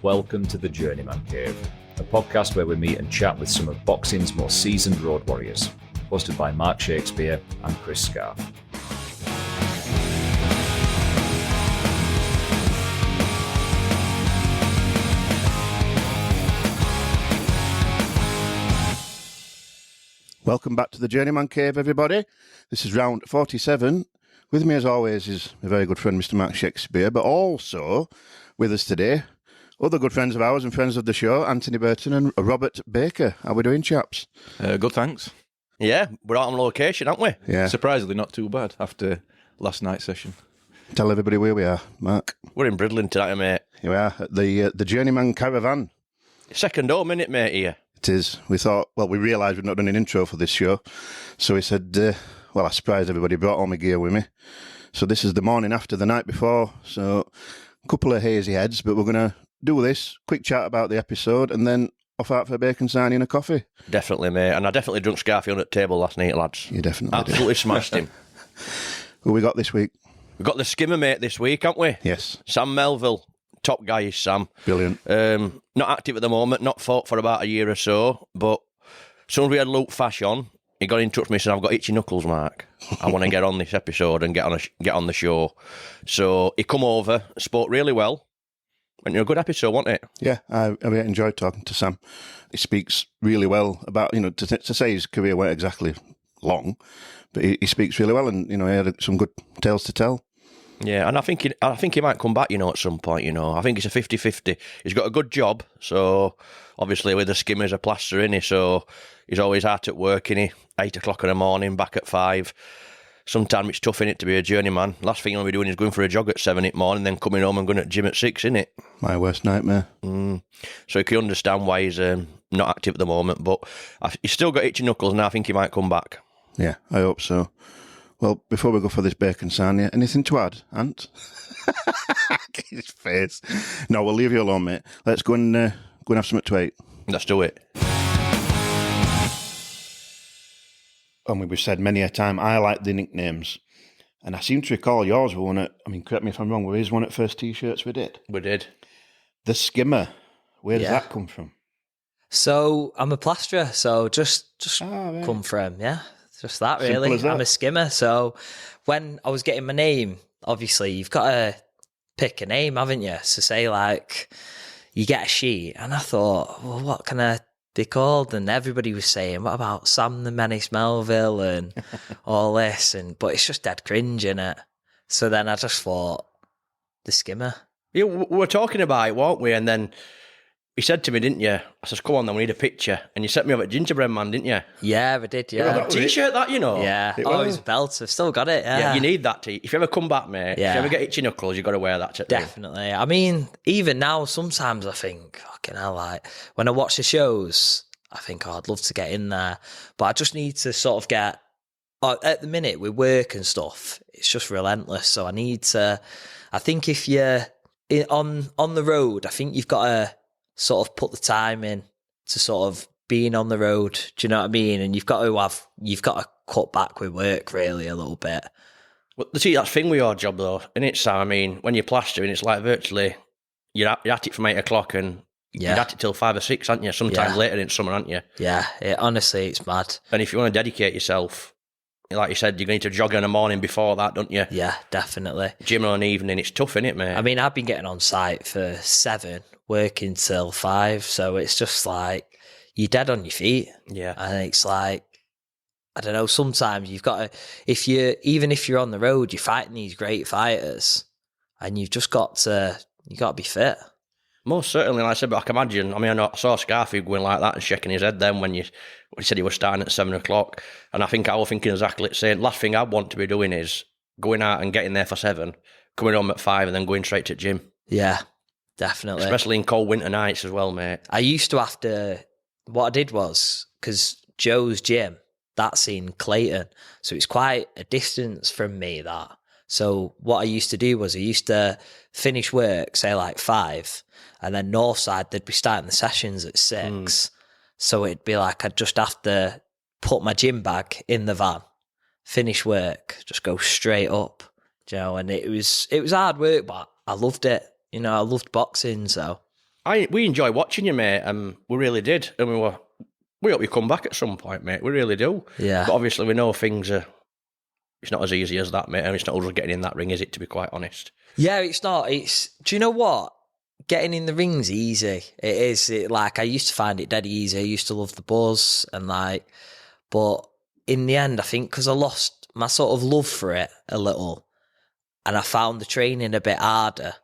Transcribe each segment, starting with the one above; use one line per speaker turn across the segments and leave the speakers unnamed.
Welcome to the Journeyman Cave, a podcast where we meet and chat with some of boxing's most seasoned road warriors, hosted by Mark Shakespeare and Chris Scarfe.
Welcome back to the Journeyman Cave, everybody. This is round 47. With me, as always, is my very good friend, Mr. Mark Shakespeare, but also with us today, other good friends of ours and friends of the show, Anthony Burton and Robert Baker. How are we doing, chaps?
Good, thanks.
Yeah, we're out on location, aren't we?
Yeah.
Surprisingly not too bad after last night's session.
Tell everybody where we are, Mark.
We're in Bridlin tonight, mate.
Here we are at the Journeyman Caravan.
Second home, innit, mate, here?
It is. We thought, well, we realised we'd not done an intro for this show. So we said, I surprised everybody, brought all my gear with me. So this is the morning after the night before. So a couple of hazy heads, but we're going to do this, quick chat about the episode, and then off out for a bacon sarnie and a coffee.
Definitely, mate. And I definitely drunk Scarfe on at the table last night, lads.
You definitely
Absolutely smashed him.
Who we got this week?
We've got the Skimmer, mate, this week, haven't we?
Yes.
Sam Melville. Top guy is Sam.
Brilliant.
Not active at the moment, not fought for about a year or so, but as soon as we had Luke Fash on, he got in touch with me and said, I've got itchy knuckles, Mark. I want to get on this episode and get on the show. So he come over, spoke really well. And a good episode, wasn't it?
Yeah, I really enjoyed talking to Sam. He speaks really well about, to say his career weren't exactly long, but he speaks really well, and, he had some good tales to tell.
Yeah, and I think he might come back, at some point, I think it's a 50-50. He's got a good job, so obviously with the Skimmer's a plaster, innit? So he's always hard at work, innit? 8 o'clock in the morning, back at 5. Sometimes it's tough, innit, to be a journeyman. Last thing you'll be doing is going for a jog at 7 in the morning, then coming home and going to the gym at 6, innit?
My worst nightmare.
So you can understand why he's not active at the moment, but he's still got itchy knuckles, and I think he might come back.
Yeah, I hope so. Well, before we go for this bacon sarnie, anything to add, Ant? His face. No, we'll leave you alone, mate. Let's go and have something to eat.
Let's do it.
And we've said many a time, I like the nicknames. And I seem to recall yours were one at, correct me if I'm wrong, were his one at first T-shirts we did?
We did.
The Skimmer. Where does that come from?
So I'm a plasterer, so just come from, just that really.
Simple as that.
I'm a skimmer. So when I was getting my name, obviously you've got to pick a name, haven't you? So say like you get a sheet, and I thought, well, what can I be called? And everybody was saying, what about Sam the Menace Melville and all this? But it's just dead cringe, innit? So then I just thought, the Skimmer.
Yeah, we were talking about it, weren't we? And then he said to me, didn't you? I said, come on then, we need a picture. And you set me up at Gingerbread Man, didn't you?
Yeah, I did, yeah.
T-shirt that,
Yeah. It was a belt. I've still got it,
Yeah, you need that If you ever come back, mate, if you ever get itchy knuckles, you've got to wear that.
Definitely. Even now, sometimes I think, fucking hell, like, when I watch the shows, I think, I'd love to get in there. But I just need to sort of get, at the minute, with work and stuff, it's just relentless. So I need to, I think if you're on the road, I think you've got to sort of put the time in to sort of being on the road. Do you know what I mean? And you've got to cut back with work really a little bit.
Well, see, that's the thing with your job though, isn't it, Sam? When you're plastering, it's like virtually you're at it from 8 o'clock and you're at it till 5 or 6, aren't you? Sometimes later in summer, aren't you?
Yeah, honestly, it's mad.
And if you want to dedicate yourself, like you said, you're going to jog in the morning before that, don't you?
Yeah, definitely.
Gym on an evening, it's tough, isn't it, mate?
I've been getting on site for 7, working till 5, so it's just like you're dead on your feet.
Yeah.
And it's like, I don't know, sometimes you've got to, even if you're on the road, you're fighting these great fighters and you've just got to be fit.
Most certainly, like I said, but I can imagine, I saw Scarfe going like that and shaking his head then when he said he was starting at 7 o'clock. And I think I was thinking exactly the same. Last thing I want to be doing is going out and getting there for 7, coming home at 5 and then going straight to the gym.
Yeah, definitely.
Especially in cold winter nights as well, mate.
I used to have to, what I did was, because Joe's gym, that's in Clayton, so it's quite a distance from me, that. So what I used to do was I used to finish work, say like 5, and then Northside, they'd be starting the sessions at 6. So it'd be like I'd just have to put my gym bag in the van, finish work, just go straight up, you know. And it was hard work, but I loved it. You know, I loved boxing, so
We enjoy watching you, mate. We really did, and we hope you come back at some point, mate. We really do.
yeah.
But obviously, we know things are. It's not as easy as that, mate. And it's not us getting in that ring, is it? To be quite honest.
Yeah, it's not. Do you know what? Getting in the ring's easy. It is. Like, I used to find it dead easy. I used to love the buzz and but in the end, I think because I lost my sort of love for it a little, and I found the training a bit harder.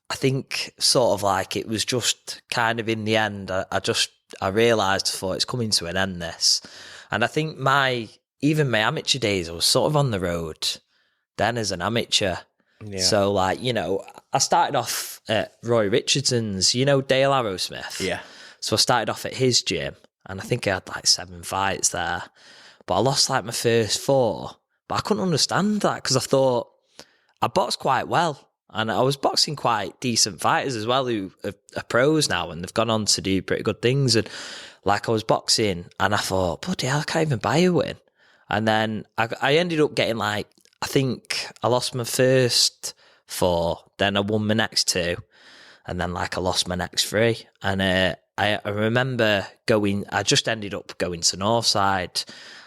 I think sort of like it was just kind of in the end, I realised, I thought it's coming to an end, this. And I think even my amateur days, I was sort of on the road then as an amateur.
Yeah.
So, like, you know, I started off at Roy Richardson's, you know, Dale Arrowsmith.
Yeah.
So I started off at his gym, and I think I had like 7 fights there. But I lost like my first 4. But I couldn't understand that because I thought I boxed quite well. And I was boxing quite decent fighters as well who are pros now and they've gone on to do pretty good things. And like I was boxing and I thought, bloody hell, I can't even buy a win. And then I ended up getting like, I think I lost my first 4, then I won my next 2. And then like I lost my next 3. And I remember I just ended up going to Northside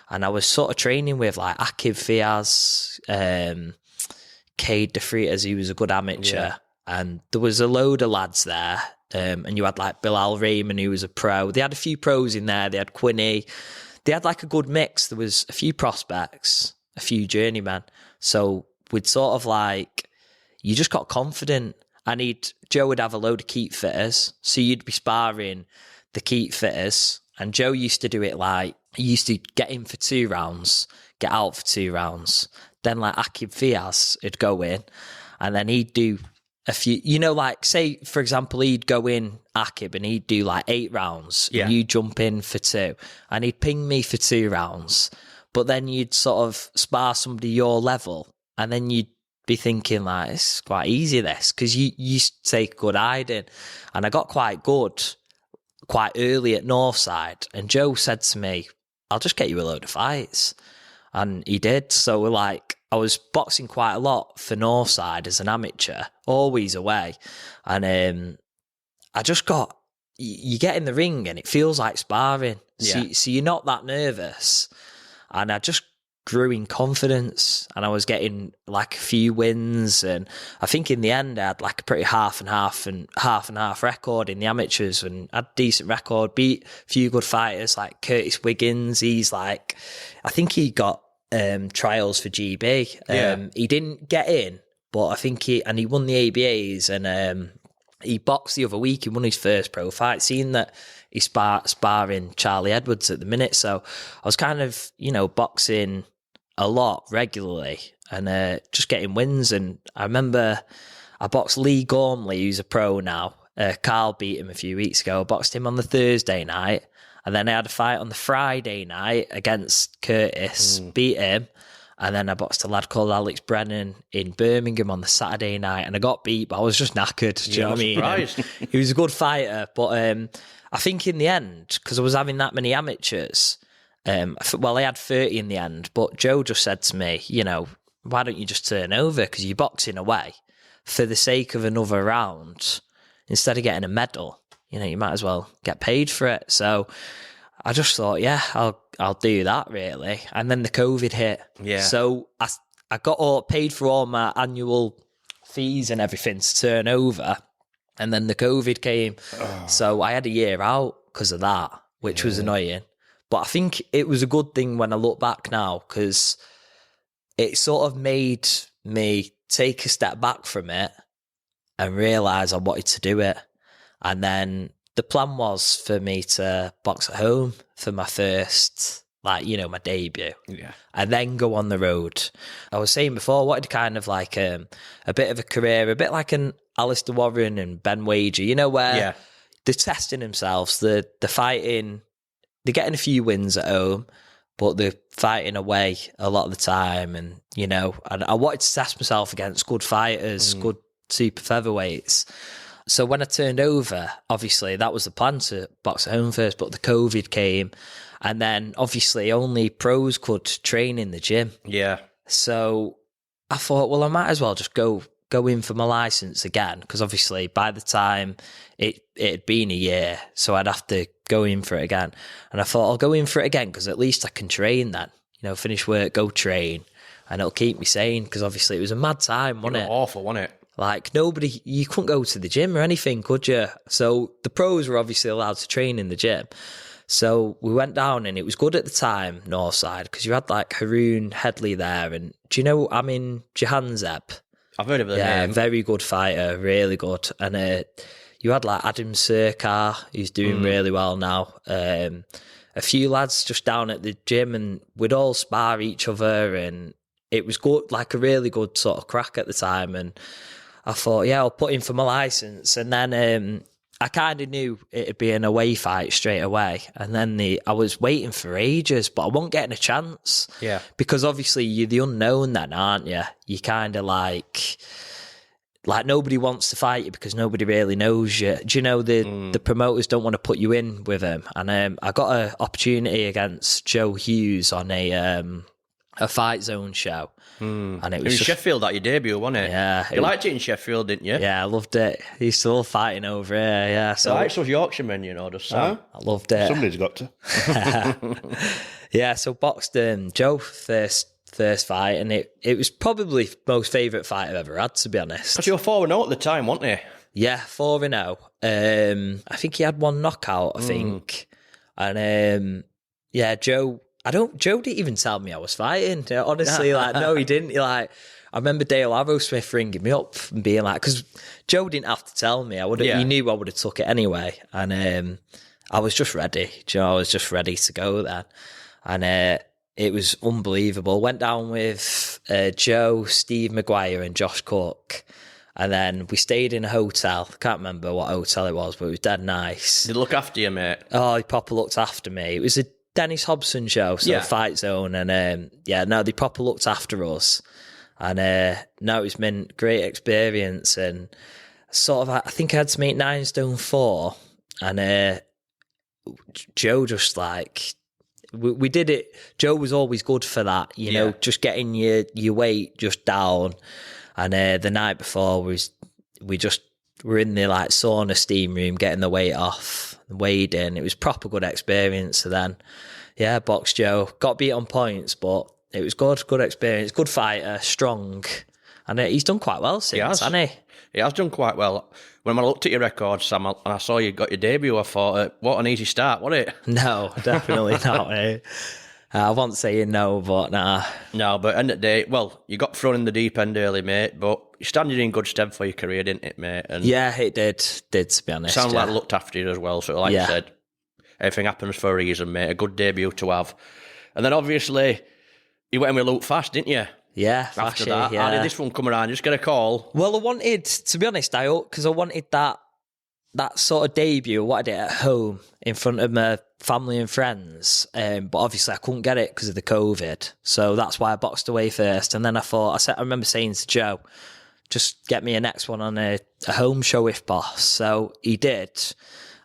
and I was sort of training with like Akib Fiaz, Cade DeFreitas, he was a good amateur. Yeah. And there was a load of lads there. And you had like Bilal Raymond, who was a pro. They had a few pros in there. They had Quinney. They had like a good mix. There was a few prospects, a few journeymen. So we'd sort of like, you just got confident. And Joe would have a load of keep fitters. So you'd be sparring the keep fitters. And Joe used to do it like, he used to get in for 2 rounds, get out for 2 rounds. Then like Akib Fiaz would go in and then he'd do a few, you know, like say, for example, he'd go in Akib and he'd do like 8 rounds. Yeah. And you jump in for 2 and he'd ping me for 2 rounds. But then you'd sort of spar somebody your level and then you'd be thinking like, it's quite easy this, because you used to take good hiding. And I got quite good quite early at Northside. And Joe said to me, I'll just get you a load of fights. And he did. So like, I was boxing quite a lot for Northside as an amateur, always away. And I just you get in the ring and it feels like sparring. Yeah. So you're not that nervous. And I just grew in confidence and I was getting like a few wins. And I think in the end I had like a pretty half and half record in the amateurs and had a decent record, beat a few good fighters like Curtis Wiggins. He's like, I think he got trials for GB. He didn't get in, but I think he won the ABAs and he boxed the other week. He won his first pro fight, seeing that he's sparring Charlie Edwards at the minute. So I was kind of, you know, boxing a lot regularly and just getting wins. And I remember I boxed Lee Gormley, who's a pro now. Carl beat him a few weeks ago. I boxed him on the Thursday night. And then I had a fight on the Friday night against Curtis, beat him. And then I boxed a lad called Alex Brennan in Birmingham on the Saturday night. And I got beat, but I was just knackered. Do you know what I mean? He was a good fighter. But I think in the end, because I was having that many amateurs, I had 30 in the end. But Joe just said to me, you know, why don't you just turn over? Because you're boxing away for the sake of another round. Instead of getting a medal, you know, you might as well get paid for it. So I just thought, yeah, I'll do that really. And then the COVID hit. Yeah. So I got paid for all my annual fees and everything to turn over. And then the COVID came. Oh. So I had a year out because of that, which was annoying. But I think it was a good thing when I look back now, because it sort of made me take a step back from it and realise I wanted to do it. And then the plan was for me to box at home for my first, like, you know, my debut. Yeah. And then go on the road. I was saying before, I wanted kind of like a bit of a career, a bit like an Alistair Warren and Ben Wager, you know, where they're testing themselves, they're fighting, they're getting a few wins at home, but they're fighting away a lot of the time. And, you know, and I wanted to test myself against good fighters, good super featherweights. So when I turned over, obviously that was the plan to box at home first, but the COVID came. And then obviously only pros could train in the gym.
Yeah.
So I thought, well, I might as well just go in for my license again, because obviously by the time it had been a year, so I'd have to go in for it again. And I thought I'll go in for it again because at least I can train then. Finish work, go train, and it'll keep me sane, because obviously it was a mad time, wasn't it?
Awful, wasn't it?
Like you couldn't go to the gym or anything, could you? So the pros were obviously allowed to train in the gym. So we went down, and it was good at the time, Northside, because you had like Haroon Headley there, and do you know Amin Jahanzeb?
I've heard of the
Yeah,
name.
very good fighter, really good. And you had like Adam Sirkar, who's doing really well now. A few lads just down at the gym, and we'd all spar each other, and it was good, like a really good sort of crack at the time. And I thought, yeah, I'll put in for my license. And then I kind of knew it'd be an away fight straight away. And then I was waiting for ages, but I wasn't getting a chance.
Yeah.
Because obviously you're the unknown then, aren't you? You kind of like nobody wants to fight you because nobody really knows you. Do you know the promoters don't want to put you in with them? And I got an opportunity against Joe Hughes on a Fight Zone show. And it was just,
Sheffield, that your debut, wasn't it?
Yeah.
You liked it in Sheffield, didn't you?
Yeah, I loved it. He used to love fighting over here, yeah. So
I like those Yorkshiremen, just Sam.
I loved it.
Somebody's got to.
Yeah, so boxed Joe first fight, and it was probably most favourite fight I've ever had, to be honest.
Because you were 4-0 at the time, weren't you?
Yeah, 4-0. I think he had one knockout, I think. And yeah, Joe didn't even tell me I was fighting. Honestly, no, he didn't. I remember Dale Arrowsmith ringing me up and being like, because Joe didn't have to tell me. He knew I would have took it anyway. And I was just ready. I was just ready to go then. And it was unbelievable. Went down with Joe, Steve Maguire and Josh Cook. And then we stayed in a hotel. I can't remember what hotel it was, but it was dead nice.
Did he look after you, mate?
Oh, he proper looked after me. It was a Dennis Hobson show, so Fight Zone. And they proper looked after us. And it's been a great experience. And sort of, I think I had to make 9 stone 4. And Joe just we did it. Joe was always good for that, just getting your weight just down. And the night before we were in the sauna steam room getting the weight off, weighed in. It was proper good experience. So then, boxed Joe, got beat on points, but it was good experience, good fighter, strong, and he's done quite well since, hasn't he?
He has done quite well. When I looked at your record, Sam, and I saw you got your debut, I thought, what an easy start, wasn't it?
No, definitely not. I wasn't saying no, but nah.
No, but end of the day, you got thrown in the deep end early, mate, but you standing in good stead for your career, didn't it, mate? And
yeah, it did, to be honest.
Sounds like it looked after you as well, so like you said, everything happens for a reason, mate. A good debut to have. And then obviously, you went with Luke Fast, didn't you?
Yeah,
after that. How did this one come around? Just get a call?
Well, I wanted, to be honest, because I wanted that sort of debut. I wanted it at home in front of my family and friends. But obviously I couldn't get it because of the COVID. So that's why I boxed away first. And then I remember saying to Joe, just get me a next one on a home show if boss. So he did.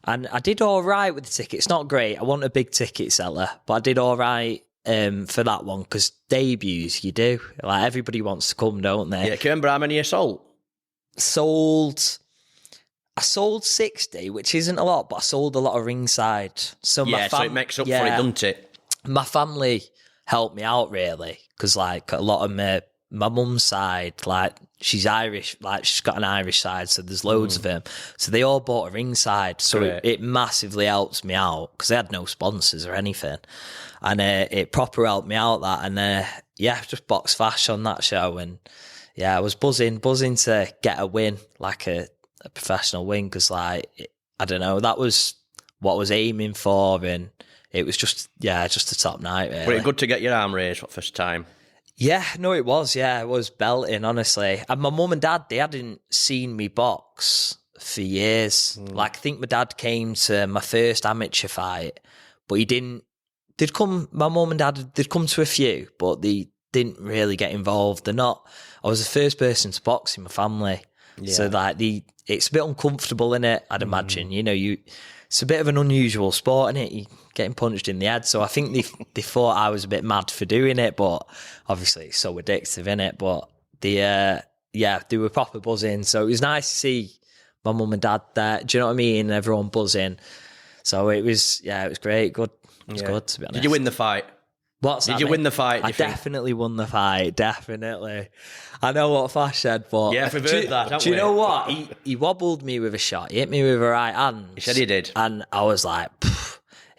And I did all right with the tickets. Not great. I wasn't a big ticket seller, but I did all right for that one, because debuts, you do. Everybody wants to come, don't they?
Yeah, can you remember how many you sold?
I sold 60, which isn't a lot, but I sold a lot of ringside. So
so it makes up for it, doesn't it?
My family helped me out, really, because a lot of my mum's side, she's Irish, she's got an Irish side, so there's loads of them. So they all bought a ringside, so it massively helped me out, because they had no sponsors or anything. And it proper helped me out, that. And just boxed Fast on that show. And I was buzzing to get a win, a professional win, because I don't know, that was what I was aiming for, and it was just a top night, really.
Was it good to get your arm raised for the first time?
Yeah, no, it was. Yeah, it was belting, honestly. And my mum and dad, they hadn't seen me box for years. I think my dad came to my first amateur fight, but he didn't. My mum and dad, they'd come to a few, but they didn't really get involved. I was the first person to box in my family. Yeah. So it's a bit uncomfortable in it, I'd imagine. You know, it's a bit of an unusual sport, isn't it? You getting punched in the head. So I think they thought I was a bit mad for doing it, but obviously it's so addictive, isn't it? But they were proper buzzing. So it was nice to see my mum and dad there. Do you know what I mean? Everyone buzzing. So it was great. Good. It was good, to be honest.
Did you win the fight?
Did
you win the fight?
I definitely won the fight. Definitely. I know what Fash said, but
yeah, we've heard that. Haven't
do you
we?
know what? He wobbled me with a shot. He hit me with a right hand.
He said he did,
and I was like,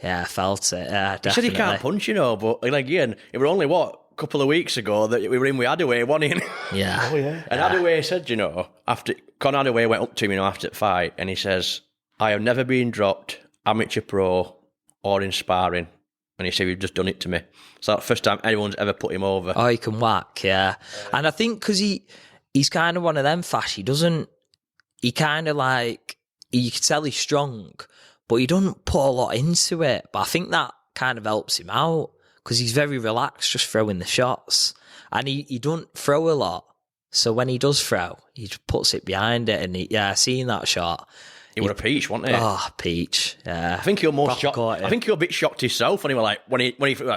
yeah, I felt it. Yeah, definitely.
He said he can't punch, you know, but like again, it were only a couple of weeks ago that we were in with Adaway, wasn't it?
Yeah.
Oh yeah.
And Adaway said, you know, after Connor Adaway went up to him, you know, after the fight, and he says, "I have never been dropped, amateur, pro, or in sparring." And he said, "You've just done it to me." So that's the first time anyone's ever put him over.
Oh, he can whack, yeah. And I think because he's kind of one of them, Fash, you can tell he's strong, but he doesn't put a lot into it. But I think that kind of helps him out because he's very relaxed just throwing the shots. And he don't throw a lot. So when he does throw, he just puts it behind it. And seeing that shot.
He was a peach, wasn't he?
Oh, peach, yeah.
I think you're more shocked. I think you're a bit shocked yourself when he was like,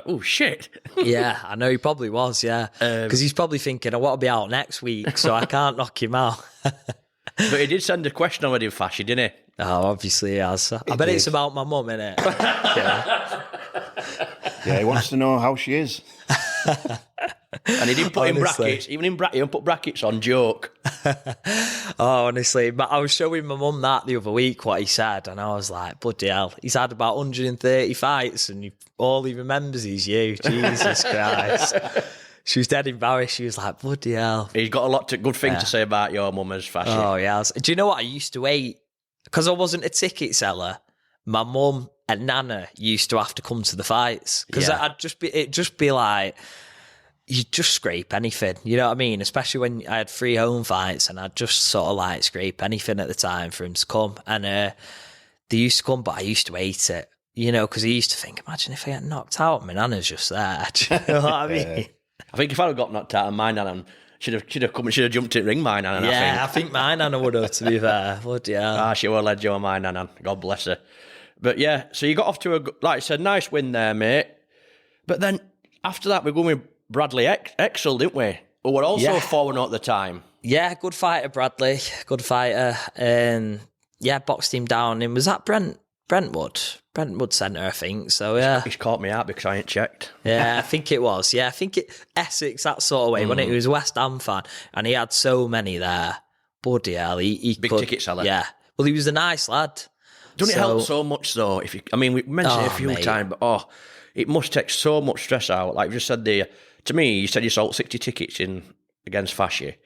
oh shit.
Yeah, I know he probably was, yeah. Because he's probably thinking, I want to be out next week, so I can't knock him out.
But he did send a question already, Fashy, didn't he?
Oh, obviously he has. I bet it's about my mum, innit?
Yeah, he wants to know how she is.
And he didn't put in brackets. Even in brackets, he didn't put brackets on joke.
Oh, honestly, but I was showing my mum that the other week, what he said, and I was like, bloody hell, he's had about 130 fights, and all he remembers is you. Jesus Christ. She was dead embarrassed. She was like, bloody hell.
He's got a lot of good things to say about your mum as Fashy.
Oh, yeah. Do you know what? I used to wait, because I wasn't a ticket seller, my mum and Nana used to have to come to the fights, because it'd just be like, you'd just scrape anything, you know what I mean? Especially when I had 3 home fights, and I'd just sort of like scrape anything at the time for him to come. And they used to come, but I used to hate it, you know, because I used to think, imagine if I get knocked out, my Nana's just there. Do you know what I mean?
I think if I had got knocked out, my Nana should have come and should have jumped in the ring, my Nana.
Yeah, I think my Nana would have, to be fair. Bloody hell.
She would have led you on, my Nana. God bless her. But yeah, so you got off to like I said, nice win there, mate. But then after that, we're going with Bradley Exel, didn't we? Who were also 4-0 at the time.
Yeah, good fighter, Bradley. Good fighter. Boxed him down. And was that Brentwood? Brentwood Centre, I think. So, yeah.
He's caught me out because I ain't checked.
Yeah, I think it was. Yeah, I think Essex, that sort of way. When he was a West Ham fan, and he had so many there. Bloody hell. He
Big
could,
ticket seller.
Yeah. Well, he was a nice lad.
Doesn't it help so much, though? We mentioned it a few times, but it must take so much stress out. Like you just said there, to me, you said you sold 60 tickets in against Fashy.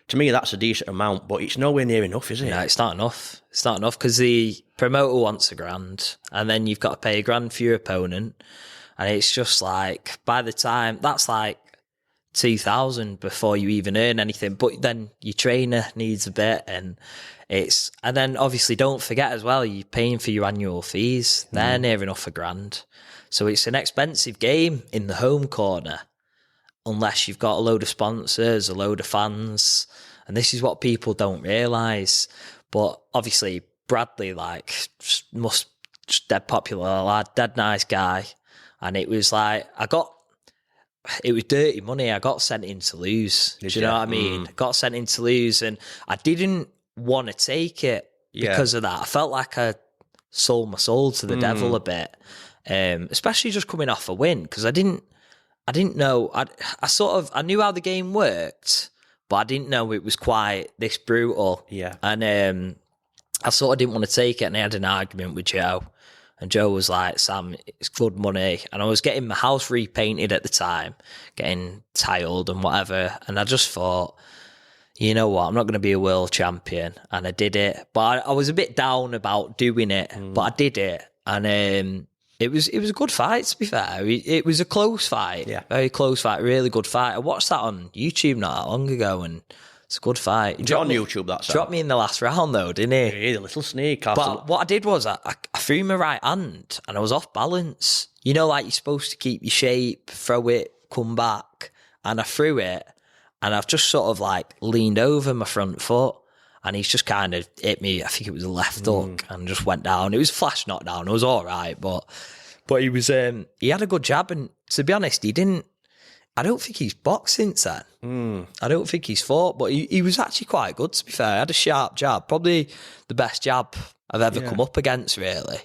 To me, that's a decent amount, but it's nowhere near enough, is it?
No, it's not enough. It's not enough because the promoter wants $1,000, and then you've got to pay $1,000 for your opponent, and it's just like by the time that's like 2,000 before you even earn anything. But then your trainer needs a bit, and then obviously don't forget as well, you're paying for your annual fees. They're near enough $1,000, so it's an expensive game in the home corner. Unless you've got a load of sponsors, a load of fans. And this is what people don't realise. But obviously, Bradley, just dead popular lad, dead nice guy. And it was like, it was dirty money. I got sent in to lose. Do you know what I mean? Got sent in to lose. And I didn't want to take it because of that. I felt like I sold my soul to the devil a bit. Especially just coming off a win. Because I didn't know. I knew how the game worked, but I didn't know it was quite this brutal.
Yeah.
And I sort of didn't want to take it, and I had an argument with Joe. And Joe was like, Sam, it's good money. And I was getting my house repainted at the time, getting tiled and whatever. And I just thought, you know what, I'm not going to be a world champion. And I did it. But I was a bit down about doing it, but I did it. And it was a good fight, to be fair. It was a close fight. Yeah. Very close fight, really good fight. I watched that on YouTube not that long ago, and it's a good fight.
Is it on YouTube, that's
dropped me in the last round, though, didn't he?
Yeah, the little sneak.
But what I did was I threw my right hand, and I was off balance. You know, like you're supposed to keep your shape, throw it, come back. And I threw it, and I've just sort of like leaned over my front foot, and he's just kind of hit me. I think it was a left hook, and just went down. It was a flash knockdown. It was all right, but he was he had a good jab, and to be honest, he didn't. I don't think he's boxed since then. I don't think he's fought, but he was actually quite good, to be fair. He had a sharp jab, probably the best jab I've ever come up against, really.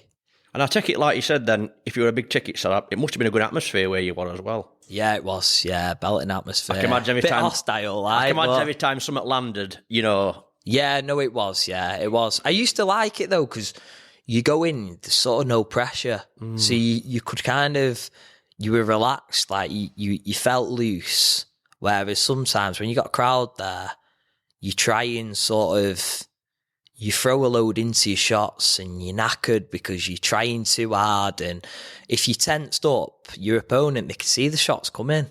And I take it, like you said then, if you were a big ticket seller, it must have been a good atmosphere where you were as well.
Yeah, it was. Yeah, belting atmosphere.
I can imagine every
Bit
time.
hostile, like.
I can imagine
but...
every time something landed, you know.
Yeah, no, it was. Yeah, it was. I used to like it, though, because you go in, there's sort of no pressure. So you could kind of... You were relaxed, like you felt loose. Whereas sometimes when you got a crowd there, you try and sort of, you throw a load into your shots and you're knackered because you're trying too hard. And if you tensed up, your opponent, they can see the shots coming.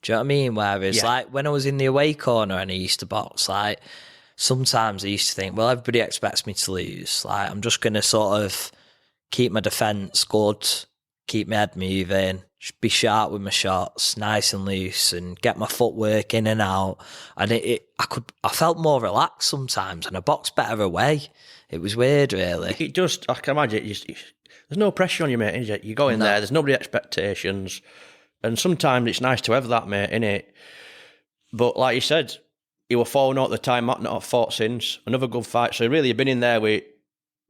Do you know what I mean? Whereas like when I was in the away corner and I used to box, like sometimes I used to think, well, everybody expects me to lose. Like I'm just going to sort of keep my defence good, keep my head moving, be sharp with my shots, nice and loose, and get my footwork in and out. And I felt more relaxed sometimes, and I boxed better away. It was weird, really.
It just, I can imagine, there's no pressure on you, mate, is it? You go in there, there's nobody expectations, and sometimes it's nice to have that, mate, innit? But like you said, you were 4-0 at the time, Matt not fought since, another good fight. So really, you've been in there with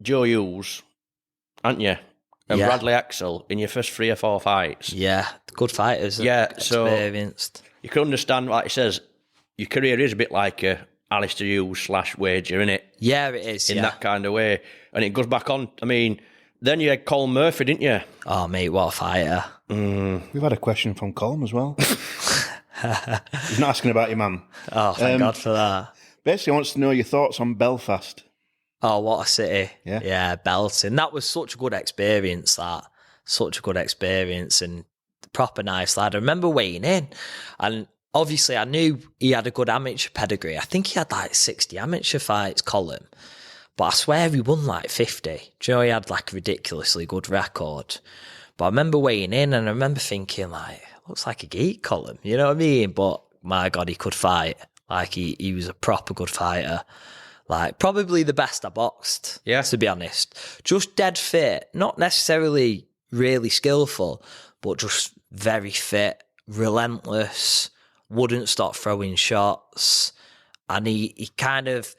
Joe Hughes, haven't you? And Bradley Axel in your first 3 or 4 fights.
Yeah, good fighters.
Yeah,
experienced.
So you can understand, like he says, your career is a bit like a Alistair Hughes / Wager, innit?
Yeah, it is.
In that kind of way. And it goes back on. I mean, then you had Colin Murphy, didn't you?
Oh, mate, what a fighter.
We've had a question from Colm as well. He's not asking about your mum.
Oh, thank God for that.
Basically, wants to know your thoughts on Belfast.
Oh, what a city.
Yeah,
belting. That was such a good experience, that. Such a good experience, and proper nice lad. I remember weighing in, and obviously I knew he had a good amateur pedigree. I think he had like 60 amateur fights, Colin. But I swear he won like 50. Do you know, he had like a ridiculously good record. But I remember weighing in, and I remember thinking, like, looks like a geek, Colin. You know what I mean? But my God, he could fight. Like, he was a proper good fighter. Like, probably the best I boxed, to be honest. Just dead fit, not necessarily really skillful, but just very fit, relentless, wouldn't stop throwing shots. And he kind of,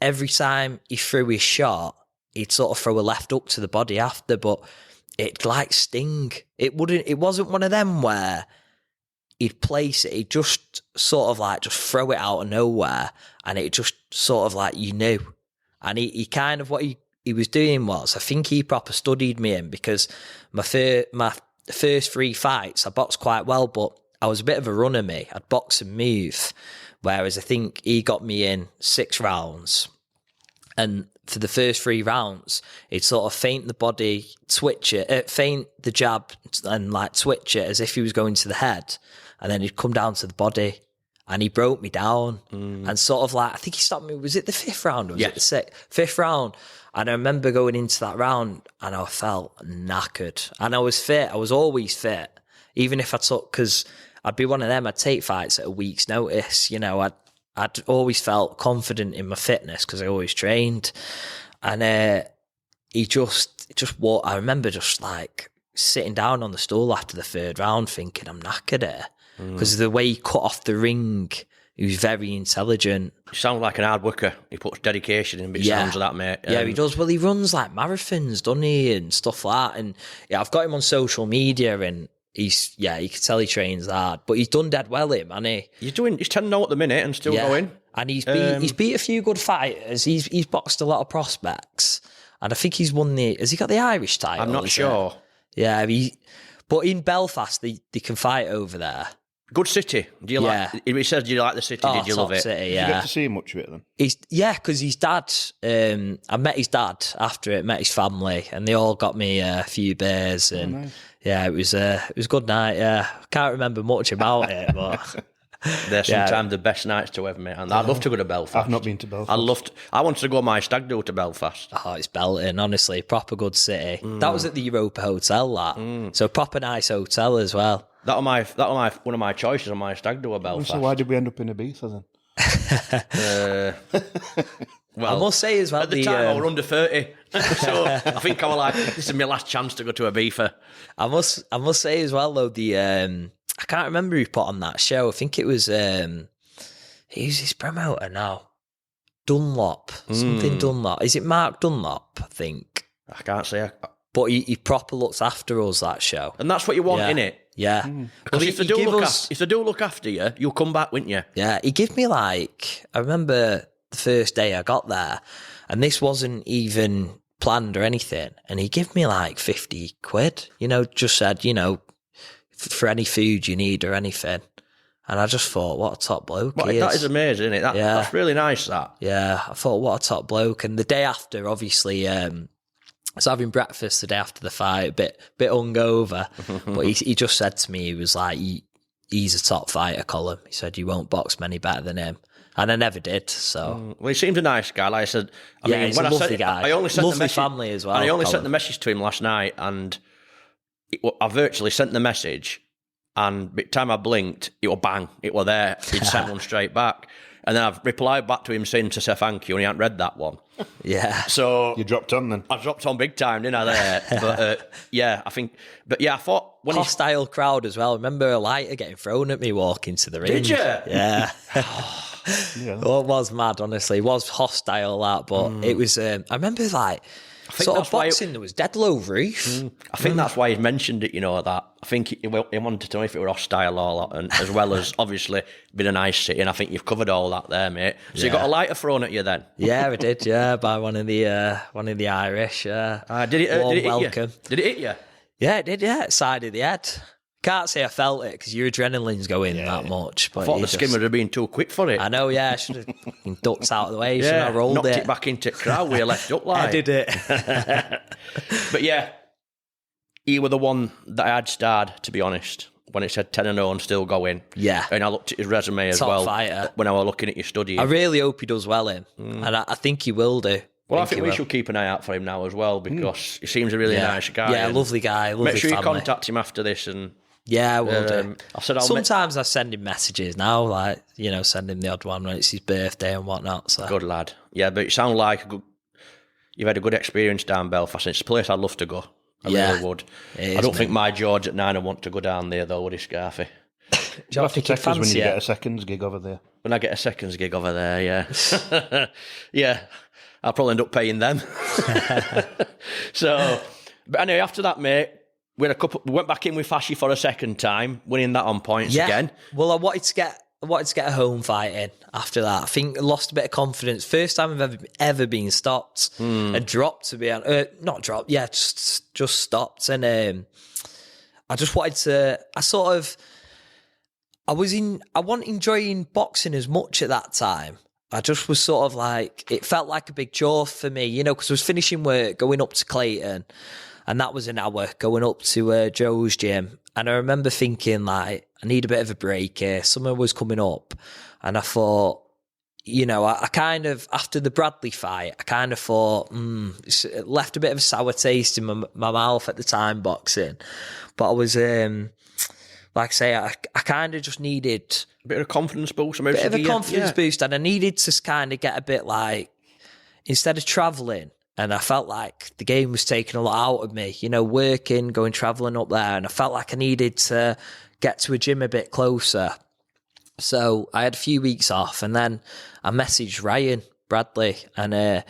every time he threw his shot, he'd sort of throw a left hook to the body after, but it'd like sting. It wasn't one of them where he'd place it, he'd just sort of like just throw it out of nowhere, and it just sort of like, you knew. And he kind of, what he was doing was, I think he proper studied me in, because my first 3 fights, I boxed quite well, but I was a bit of a runner, me. I'd box and move, whereas I think he got me in 6 rounds. And for the first 3 rounds, he'd sort of feint the body, feint the jab, and like twitch it as if he was going to the head. And then he'd come down to the body, and he broke me down. And sort of like, I think he stopped me, was it the 5th round? Or was it the 6th? 5th round. And I remember going into that round, and I felt knackered. And I was fit. I was always fit. Even if I took, because I'd be one of them, I'd take fights at a week's notice. You know, I'd always felt confident in my fitness because I always trained. And he just walked. I remember just like sitting down on the stool after the 3rd round thinking, I'm knackered here. Because the way he cut off the ring, he was very intelligent.
He sounds like an hard worker. He puts dedication in, but he sounds like that, mate.
Yeah, he does. Well, he runs like marathons, doesn't he? And stuff like that. And yeah, I've got him on social media, and you can tell he trains hard. But he's done dead well, him, hasn't he?
He's 10-0 at the minute and still going.
And he's beat a few good fighters. He's boxed a lot of prospects. And I think he's won has he got the Irish title?
I'm not sure.
Yeah, but in Belfast, they can fight over there.
Good city. Do you like? He says, "Do you like the city? Did you love it?"
City,
Did you get to see much of it then?
Because his dad. I met his dad after it. Met his family, and they all got me a few beers, and
nice.
Yeah, it was a good night. Yeah, I can't remember much about it, but
they're sometimes the best nights to ever, mate. And I'd love to go to Belfast.
I've not been to Belfast.
I wanted to go on my stag do to Belfast.
Oh, it's belting, honestly. Proper good city. That was at the Europa Hotel, that. So proper nice hotel as well.
That was one of my choices on my stag do at Belfast.
So why did we end up in Ibiza then?
I must say as well,
at the time I was under 30, so I think I was like, this is my last chance to go to a beefer.
I must say as well though, I can't remember who put on that show. I think it was who's his promoter now? Dunlop, something Dunlop. Is it Mark Dunlop? I think.
I can't say.
But he proper looks after us, that show.
And that's what you want, innit?
Yeah.
Because if they do look after you, you'll come back, wouldn't you?
Yeah, he gave me I remember the first day I got there, and this wasn't even planned or anything, and he gave me 50 quid, just said, for any food you need or anything. And I just thought, what a top bloke he is.
That is amazing, isn't it? That's really nice, that.
Yeah, I thought, what a top bloke. And the day after, obviously, I was having breakfast the day after the fight, a bit hungover, but he just said to me, he was like, he's a top fighter, Colin. He said, you won't box many better than him. And I never did, so...
Well, he seems a nice guy. Like I said,
he's a lovely guy.
I only sent
lovely
the message,
family as well.
And I only
Colin.
sent the message to him last night, and I virtually sent the message, and by the time I blinked, it was bang, it was there. He'd sent one straight back. And then I've replied back to him since to say thank you, and he hadn't read that one.
Yeah.
So...
You dropped on then?
I dropped on big time, didn't I, there? But, I think... But, I thought... When
hostile crowd as well. Remember a lighter getting thrown at me walking to the ring?
Did you?
Yeah. Well, it was mad, honestly. It was hostile, that, but it was... I remember, sort of boxing, there was dead low roof.
I think that's why he mentioned it, that. I think he wanted to know if it were hostile or not, and as well as, obviously, been a nice city, and I think you've covered all that there, mate. So you got a lighter thrown at you then?
Yeah, I did, by one of the Irish,
Did it
welcome.
Hit you? Did it hit you?
Yeah, it did, side of the head. Can't say I felt it because your adrenaline's going that much. But
I thought the Skimmer had been too quick for it.
I know, I should have ducked out of the way. I rolled
knocked it back into the crowd where you left up like.
I did it.
But he was the one that I had starred, to be honest, when it said 10-0 and still going.
Yeah.
And I looked at his resume as
Top
well
fighter.
when I was looking at your study.
I really hope he does well in, and I think he will do.
Well, I think we should keep an eye out for him now as well, because he seems a really nice guy.
Yeah, lovely guy, lovely
Make sure
family.
you contact him after this. And
yeah, I will do.
I said
Sometimes I send him messages now, send him the odd one when it's his birthday and whatnot. So.
Good lad. Yeah, but it sounds like you've had a good experience down Belfast. It's a place I'd love to go. I really would. I don't think my George at 9 would want to go down there, though, would he, Scarfe?
You'll have to check us when you get a seconds gig over there.
When I get a seconds gig over there, yeah. Yeah, I'll probably end up paying them. So, but anyway, after that, mate, we went back in with Fashy for a second time, winning that on points again.
Well, I wanted to get a home fight in after that. I think I lost a bit of confidence. First time I've ever been stopped and dropped, to be honest. Not dropped, just stopped. And I just wanted to, I wasn't enjoying boxing as much at that time. I just was sort of it felt like a big chore for me, because I was finishing work, going up to Clayton, and that was an hour, going up to Joe's gym. And I remember thinking, I need a bit of a break here. Summer was coming up, and I thought, I kind of, after the Bradley fight, I kind of thought, it left a bit of a sour taste in my mouth at the time, boxing. But I was, like I say, I kind of just needed...
A bit of a confidence boost.
A bit of a confidence boost, and I needed to kind of get a bit instead of travelling, and I felt like the game was taking a lot out of me, working, going travelling up there, and I felt like I needed to get to a gym a bit closer. So I had a few weeks off, and then I messaged Ryan Bradley, and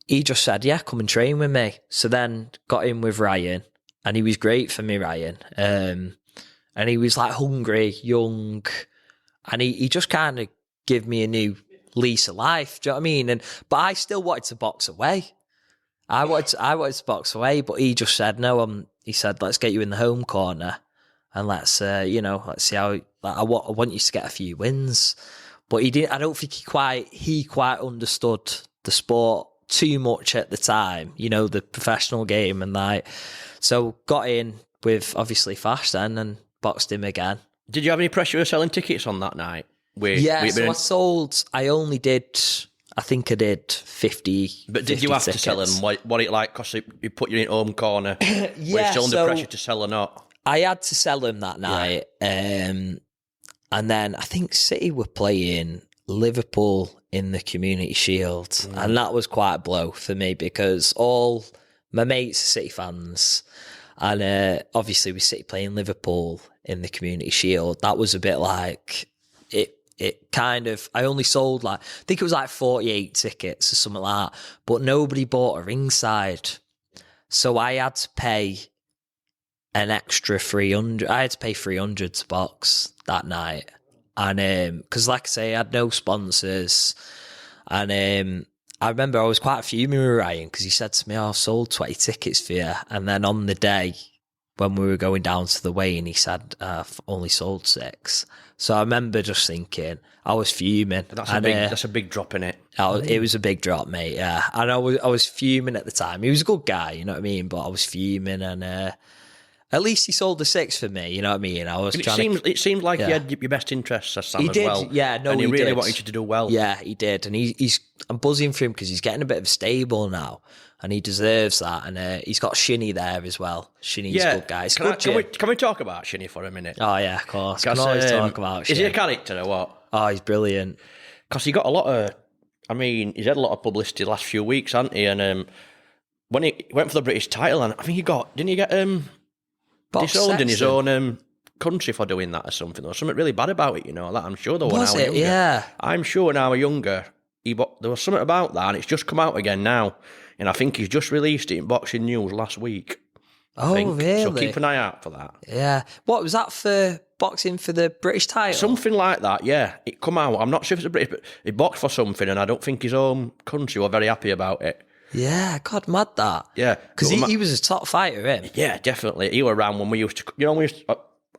he just said, yeah, come and train with me. So then got in with Ryan, and he was great for me, Ryan. And he was hungry, young, and he just kind of gave me a new lease of life. Do you know what I mean? But I still wanted to box away. I wanted to box away, but he just said no. He said, let's get you in the home corner, and let's see how. I want you to get a few wins. But he didn't. I don't think he quite understood the sport too much at the time. The professional game and that. So got in with obviously Fash then and boxed him again.
Did you have any pressure of selling tickets on that night?
I think I did 50.
But did you have
tickets.
to sell them? What it like? Because he put you in home corner. Were you still under pressure to sell or not?
I had to sell them that night. And then I think City were playing Liverpool in the Community Shield, and that was quite a blow for me because all my mates are City fans, and obviously with City playing Liverpool in the Community Shield, that was a bit like it kind of, I only sold I think it was 48 tickets or something like that, but nobody bought a ringside. So I had to pay an extra 300. I had to pay 300 to box that night. And because like I say, I had no sponsors. And I remember I was quite fuming with Ryan because he said to me, I've sold 20 tickets for you. And then on the day when we were going down to the weigh-in, he said, I've only sold 6. So I remember just thinking, I was fuming.
That's a big drop in it.
It was a big drop, mate, yeah. And I was fuming at the time. He was a good guy, you know what I mean? But I was fuming, and at least he sold the 6 for me, you know what I mean?
It seemed like he had your best interests as Sam
he
as
did,
well.
Yeah, no,
and he really
did.
wanted you to do well.
Yeah, he did. And I'm buzzing for him because he's getting a bit of a stable now. And he deserves that. And he's got Shinny there as well. Shinny's a good guy.
Can we talk about Shinny for a minute?
Oh, yeah, of course. Can always talk about Shinny.
Is he a character or what?
Oh, he's brilliant.
Because he got a lot of... I mean, he's had a lot of publicity the last few weeks, hasn't he? And when he went for the British title, and I think didn't he get disowned in his own country for doing that or something? There was something really bad about it, you know. That I'm sure there was.
Was it? Yeah.
I'm sure when I was younger, there was something about that, and it's just come out again now. And I think he's just released it in Boxing News last week.
Oh, really?
So keep an eye out for that.
Yeah. What was that for? Boxing for the British title?
Something like that, yeah. It come out. I'm not sure if it's a British, but he boxed for something, and I don't think his own country were very happy about it.
Yeah, God, mad that.
Yeah.
Because he was a top fighter, him.
Yeah, definitely. He were around when we used to,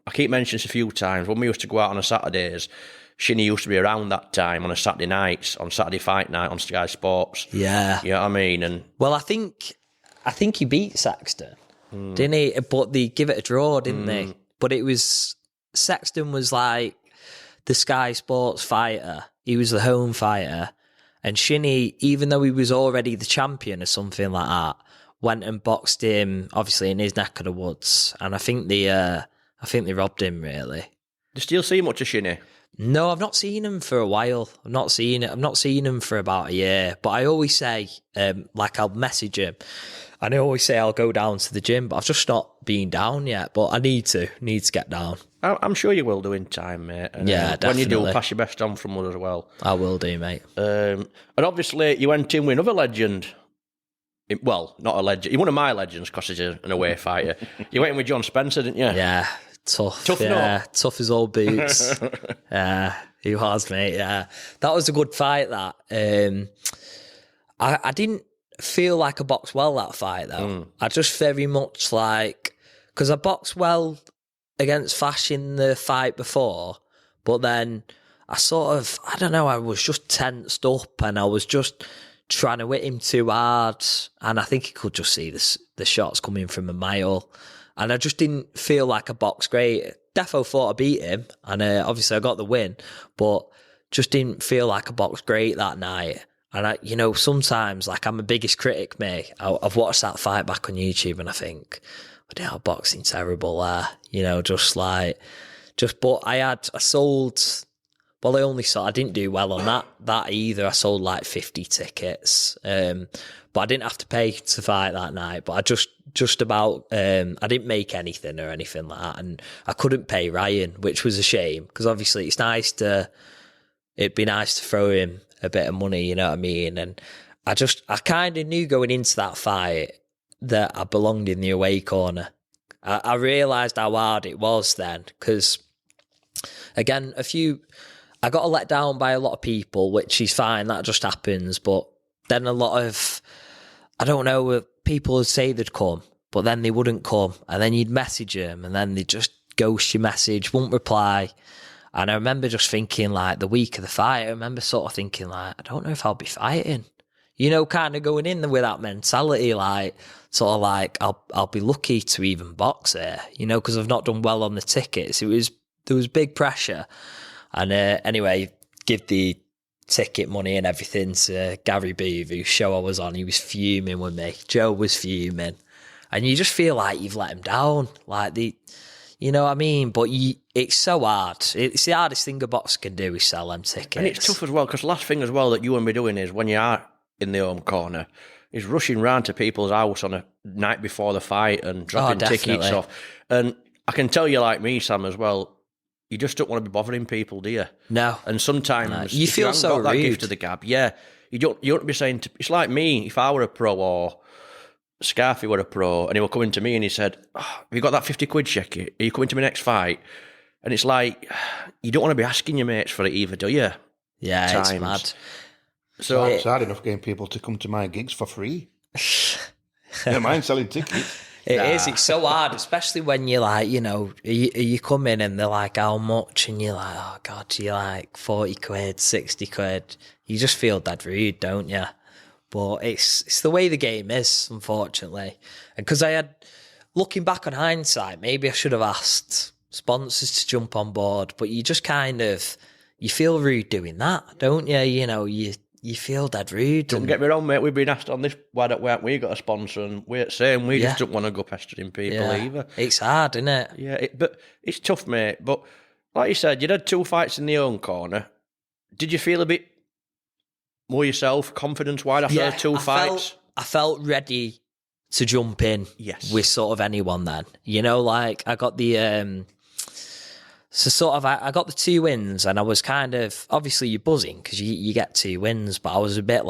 I keep mentioning this a few times, when we used to go out on a Saturdays, Shinny used to be around that time on a Saturday nights, on Saturday Fight Night on Sky Sports.
Yeah.
You know what I mean? And
well, I think he beat Sexton, didn't he? But they give it a draw, didn't they? But Sexton was like the Sky Sports fighter. He was the home fighter. And Shinny, even though he was already the champion or something like that, went and boxed him, obviously in his neck of the woods. And I think they robbed him, really.
Do you still see much of Shinny?
No, I've not seen him for a while. I've not seen him for about a year. But I always say, I'll message him, and I always say I'll go down to the gym, but I've just not been down yet. But I need to get down. I'm
sure you will do in time, mate. And,
yeah, definitely.
When you do, pass your best on from us as well.
I will do, mate.
And obviously, you went in with another legend. Well, not a legend. You're one of my legends because he's an away fighter. You went in with John Spencer, didn't you?
Yeah. Tough as old boots. He was, mate. Yeah, that was a good fight. That I didn't feel like I boxed well that fight though. I just very much because I boxed well against Fash in the fight before, but then I I was just tensed up and I was just trying to hit him too hard, and I think he could just see the shots coming from a mile. And I just didn't feel like I boxed great. Defo thought I beat him, and obviously I got the win, but just didn't feel like I boxed great that night. And sometimes, I'm the biggest critic, mate. I've watched that fight back on YouTube, and I think, I'm boxing terrible there. But I sold. Well, I didn't do well on that either. I sold 50 tickets. But I didn't have to pay to fight that night. But I just about, I didn't make anything or anything like that. And I couldn't pay Ryan, which was a shame. Because obviously it'd be nice to throw him a bit of money, you know what I mean? And I kind of knew going into that fight that I belonged in the away corner. I realised how hard it was then. Because, again, I got let down by a lot of people, which is fine. That just happens. But then a lot of, people would say they'd come, but then they wouldn't come. And then you'd message them, and then they'd just ghost your message, won't reply. And I remember just thinking, the week of the fight, I remember sort of thinking, I don't know if I'll be fighting. Kind of going in with that mentality, I'll be lucky to even box here, because I've not done well on the tickets. There was big pressure. And anyway, give the ticket money and everything to Gary Beeve, whose show I was on. He was fuming with me. Joe was fuming. And you just feel like you've let him down. You know what I mean? But it's so hard. It's the hardest thing a boxer can do is sell them tickets.
And it's tough as well, because the last thing as well that you and me doing is when you are in the home corner, is rushing round to people's house on a night before the fight and dropping tickets off. And I can tell you, like me, Sam, as well, you just don't want to be bothering people, do you?
No.
And sometimes
you feel so
got that
rude.
gift of the gab, you don't be saying it's like me, if I were a pro or Scarfe were a pro and he were coming to me and he said, have you got that 50 quid check? Are you coming to my next fight? And it's like, you don't want to be asking your mates for it either, do you?
Yeah, it's mad.
So it's hard enough getting people to come to my gigs for free. Don't mind selling tickets.
It is. It's so hard, especially when you're like, you come in and they're like, how much? And you're like, oh, God, you're like 40 quid, 60 quid. You just feel dead rude, don't you? But it's the way the game is, unfortunately. And because looking back on hindsight, maybe I should have asked sponsors to jump on board, but you just you feel rude doing that, don't you? You feel dead rude.
Don't get me wrong, mate. We've been asked on this, why haven't we got a sponsor? And we're saying we just don't want to go pestering people either.
It's hard, isn't it?
Yeah, but it's tough, mate. But like you said, you'd had 2 fights in the own corner. Did you feel a bit more yourself, confidence-wise after those 2 fights?
I felt ready to jump in with sort of anyone then. I got the... I got the 2 wins and I was kind of, obviously you're buzzing because you get 2 wins, but I was a bit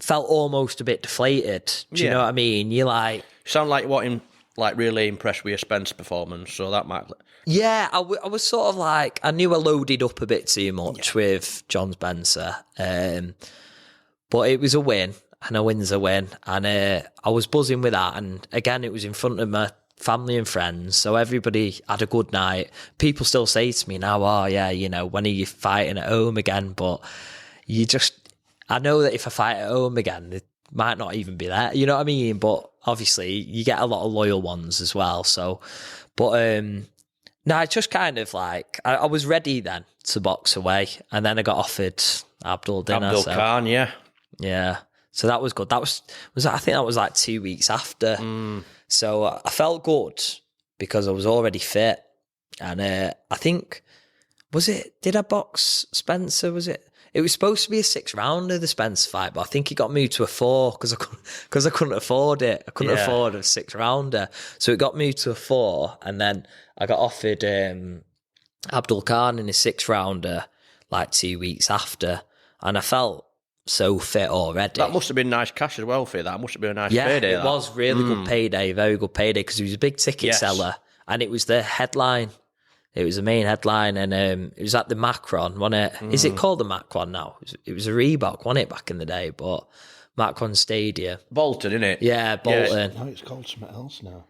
felt almost a bit deflated. Do you know what I mean? You're like...
Sound like really impressed with your Spence performance, so that might...
Yeah, I was sort of like, I knew I loaded up a bit too much with John Spencer, but it was a win and a win's a win, and I was buzzing with that, and again, it was in front of my family and friends, so everybody had a good night. People still say to me now, when are you fighting at home again? But I know that if I fight at home again, it might not even be there, you know what I mean? But obviously you get a lot of loyal ones as well, so, but no, it's just kind of like, I was ready then to box away, and then I got offered Abdul
Khan, yeah.
Yeah, so that was good. I think that was like 2 weeks after. So I felt good because I was already fit. And I think, did I box Spencer? It was supposed to be a 6-rounder, the Spencer fight, but I think it got moved to a 4 because I couldn't afford it. I couldn't afford a 6-rounder. So it got moved to a 4, and then I got offered Abdul Khan in a 6-rounder like 2 weeks after, and I felt so fit already.
That must have been nice cash as well for you. That must have been a nice payday.
It was really good payday, very good payday, because he was a big ticket seller, and it was the headline. It was the main headline, and it was at the Macron, wasn't it? Is it called the Macron now? It was a Reebok, wasn't it, back in the day? But Macron Stadium.
Bolton, isn't it?
Yeah, Bolton.
No, it's called something else now.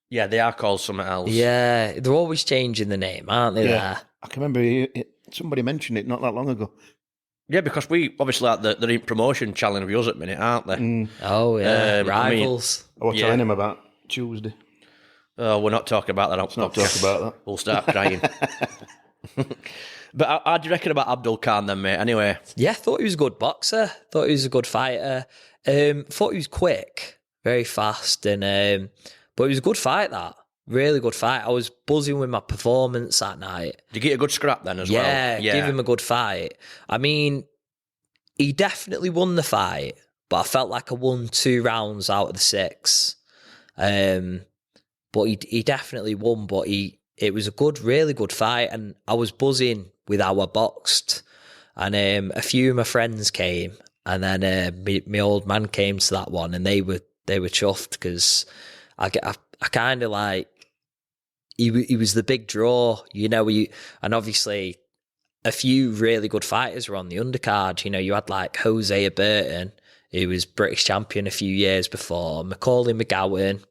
Yeah, they are called something else.
Yeah, they're always changing the name, aren't they?
Yeah, I can remember somebody mentioned it not that long ago.
Yeah, because we obviously at the promotion challenge with us at the minute, aren't they?
Oh, yeah, rivals.
I was telling him about Tuesday.
Oh, we're not talking about that.
Let's not talk about that.
We'll start crying. But how do you reckon about Abdul Khan then, mate? Anyway.
Yeah, I thought he was a good boxer. Thought he was a good fighter. Thought he was quick, very fast, and but it was a good fight, that. Really good fight. I was buzzing with my performance that night.
Did you get a good scrap then as well?
Yeah, give him a good fight. I mean, he definitely won the fight, but I felt like I won 2 rounds out of the 6. But he definitely won, but it was a really good fight, and I was buzzing with how I boxed. And a few of my friends came, and then my old man came to that one, and they were chuffed because I kind of like, he was the big draw, and obviously a few really good fighters were on the undercard. You had like Jose Burton, who was British champion a few years before, Macaulay McGowan.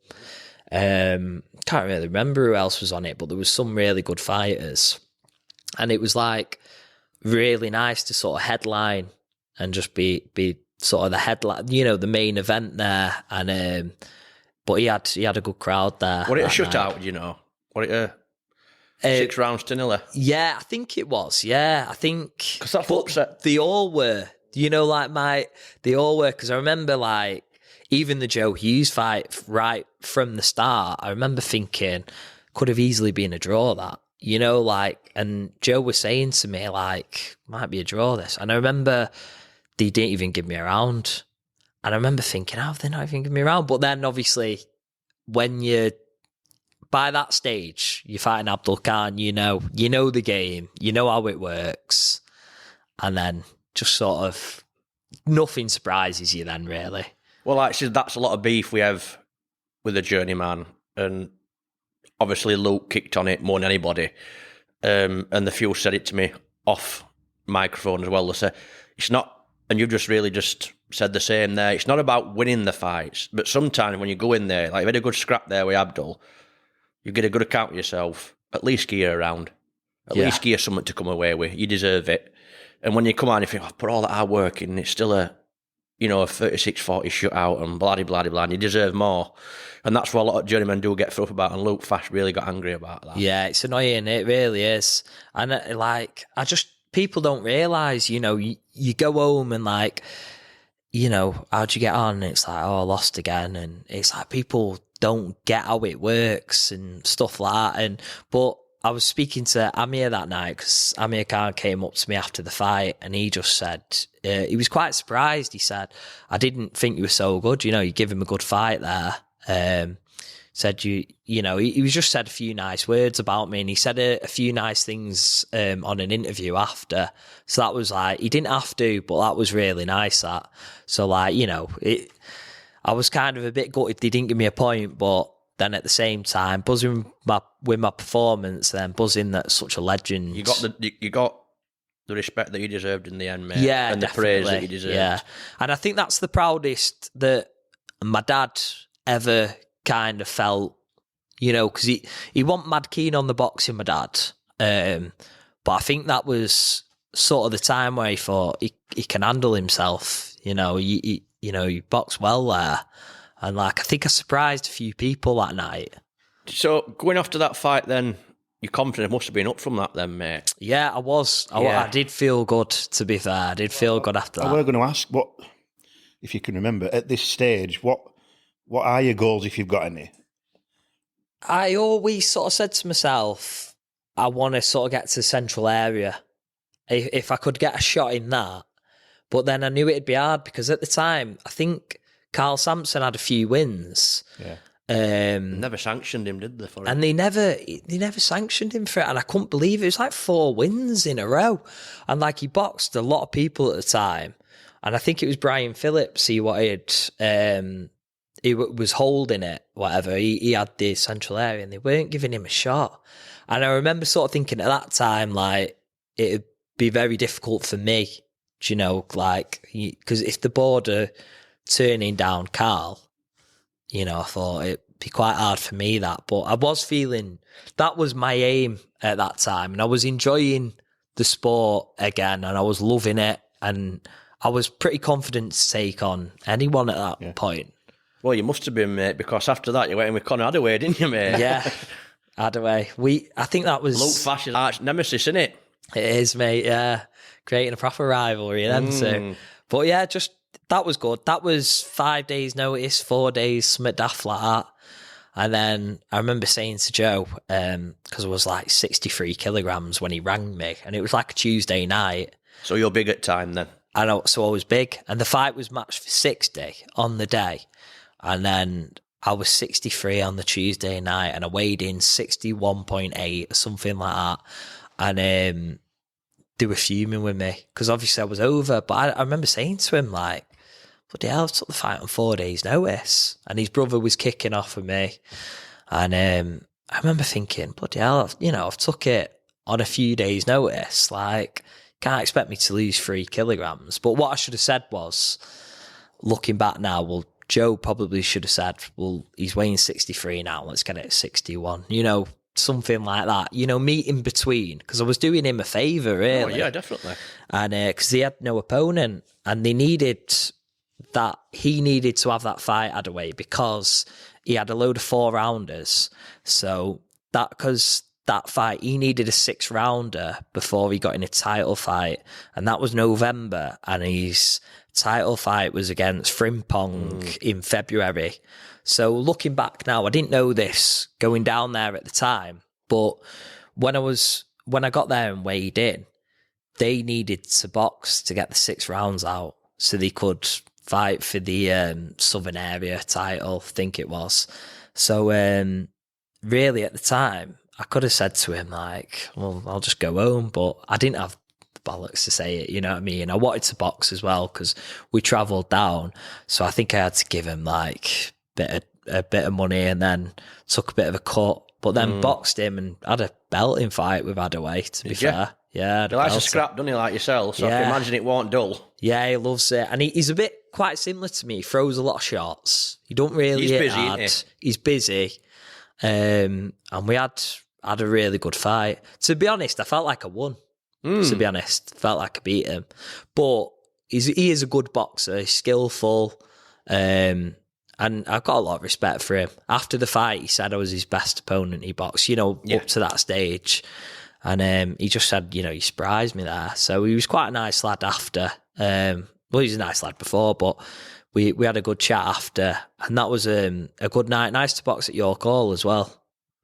Can't really remember who else was on it, but there was some really good fighters, and it was like really nice to sort of headline and just be sort of the headline, the main event there. And but he had a good crowd there.
Was it a shutout? Was it 6 rounds to 0?
Yeah, I think it was. Yeah, I think
because that's upset.
They all were. They all were, because I remember like even the Joe Hughes fight right from the start. I remember thinking could have easily been a draw, that. Like, and Joe was saying to me, like, might be a draw this. And I remember they didn't even give me a round. And I remember thinking, oh, they're not even giving me a round. But then obviously when by that stage, you're fighting Abdul Khan, you know the game, you know how it works. And then just sort of nothing surprises you then, really.
Well, actually, that's a lot of beef we have with the journeyman. And obviously Luke kicked on it more than anybody. And the few said it to me off microphone as well. They said, it's not, and you've just really just said the same there, it's not about winning the fights, but sometimes when you go in there, like you had a good scrap there with Abdul, you get a good account of yourself, at least gear around. At least gear something to come away with. You deserve it. And when you come on, you think, put all that hard work in, it's still a 36-40 shutout and blah-de-blah-de-blah, and you deserve more. And that's what a lot of journeymen do get up about, and Luke Fash really got angry about that.
Yeah, it's annoying, it really is. And people don't realise, you go home and like, how'd you get on? And it's like, I lost again. And it's like people don't get how it works and stuff like that. But I was speaking to Amir that night because Amir Khan came up to me after the fight and he just said, he was quite surprised. He said, I didn't think you were so good. You give him a good fight there. Said he was just said a few nice words about me, and he said a few nice things on an interview after. So that was like, he didn't have to, but that was really nice. That. So like, I was kind of a bit gutted they didn't give me a point, but then at the same time, buzzing with my performance, then buzzing that such a legend.
You got the respect that you deserved in the end, mate.
Yeah,
and
definitely.
The praise that you deserved.
Yeah, and I think that's the proudest that my dad ever kind of felt, because he wasn't mad keen on the boxing, my dad. But I think that was sort of the time where he thought he can handle himself. He boxed well there. And like, I think I surprised a few people that night.
So going after that fight then, your confidence must have been up from that then, mate.
Yeah, I was. I did feel good, to be fair. I did feel good after that.
I were going to ask, what, if you can remember, at this stage, what are your goals if you've got any?
I always sort of said to myself, I want to sort of get to the central area. If I could get a shot in that. But then I knew it'd be hard because at the time, I think Carl Sampson had a few wins.
Yeah.
Never sanctioned him, did they? For it?
And they never sanctioned him for it. And I couldn't believe it. It was like 4 wins in a row. And like, he boxed a lot of people at the time. And I think it was Brian Phillips he wanted, he was holding it, whatever. He had the central area and they weren't giving him a shot. And I remember sort of thinking at that time, like, it'd be very difficult for me, because if the board are turning down Carl, I thought it'd be quite hard for me that. But I was feeling that was my aim at that time, and I was enjoying the sport again, and I was loving it, and I was pretty confident to take on anyone at that point.
Well, you must have been, mate, because after that you went in with Connor Adaway, didn't you, mate?
Yeah, Adaway. I think that was
Luke Fash's arch nemesis, isn't it?
It is, mate. Yeah, creating a proper rivalry then too. But yeah, just that was good. That was 5 days notice, 4 days, something daft like that. And then I remember saying to Joe, because I was like 63 kilograms when he rang me, and it was like a Tuesday night.
So you're big at time then?
I know, so I was big. And the fight was matched for 60 on the day. And then I was 63 on the Tuesday night, and I weighed in 61.8 or something like that. And they were fuming with me because obviously I was over. But I remember saying to him, like, bloody hell, I took the fight on 4 days' notice. And his brother was kicking off with me. And I remember thinking, bloody hell, I've took it on a few days' notice. Like, can't expect me to lose 3 kilograms. But what I should have said was, looking back now, well, Joe probably should have said, well, he's weighing 63 now, let's get it at 61. Something like that. Meet in between. Because I was doing him a favour, really.
Oh, yeah, definitely.
And because he had no opponent. And they needed that. He needed to have that fight Adaway because he had a load of 4-rounders. So because that fight, he needed a 6-rounder before he got in a title fight. And that was November. And he's title fight was against Frimpong in February. So looking back now, I didn't know this going down there at the time, but when I got there and weighed in, they needed to box to get the 6 rounds out so they could fight for the Southern Area title, I think it was. So really at the time, I could have said to him, like, well, I'll just go home, but I didn't have the bollocks to say it, you know what I mean? I wanted to box as well because we travelled down, so I think I had to give him like a bit of money and then took a bit of a cut, but then boxed him and had a belting fight with Adaway, to be fair. Yeah,
he likes a scrap, doesn't he, like yourself? So I can imagine it won't dull.
Yeah, he loves it. And he's a bit quite similar to me. He throws a lot of shots. He don't really hit
busy,
hard.
isn't
He's busy. And we had a really good fight. To be honest, I felt like I won. To be honest, felt like I beat him. But he is a good boxer. He's skillful. And I've got a lot of respect for him. After the fight, he said I was his best opponent he boxed, up to that stage. And he just said, you surprised me there. So he was quite a nice lad after. Well, he was a nice lad before, but we had a good chat after. And that was a good night. Nice to box at York Hall as well.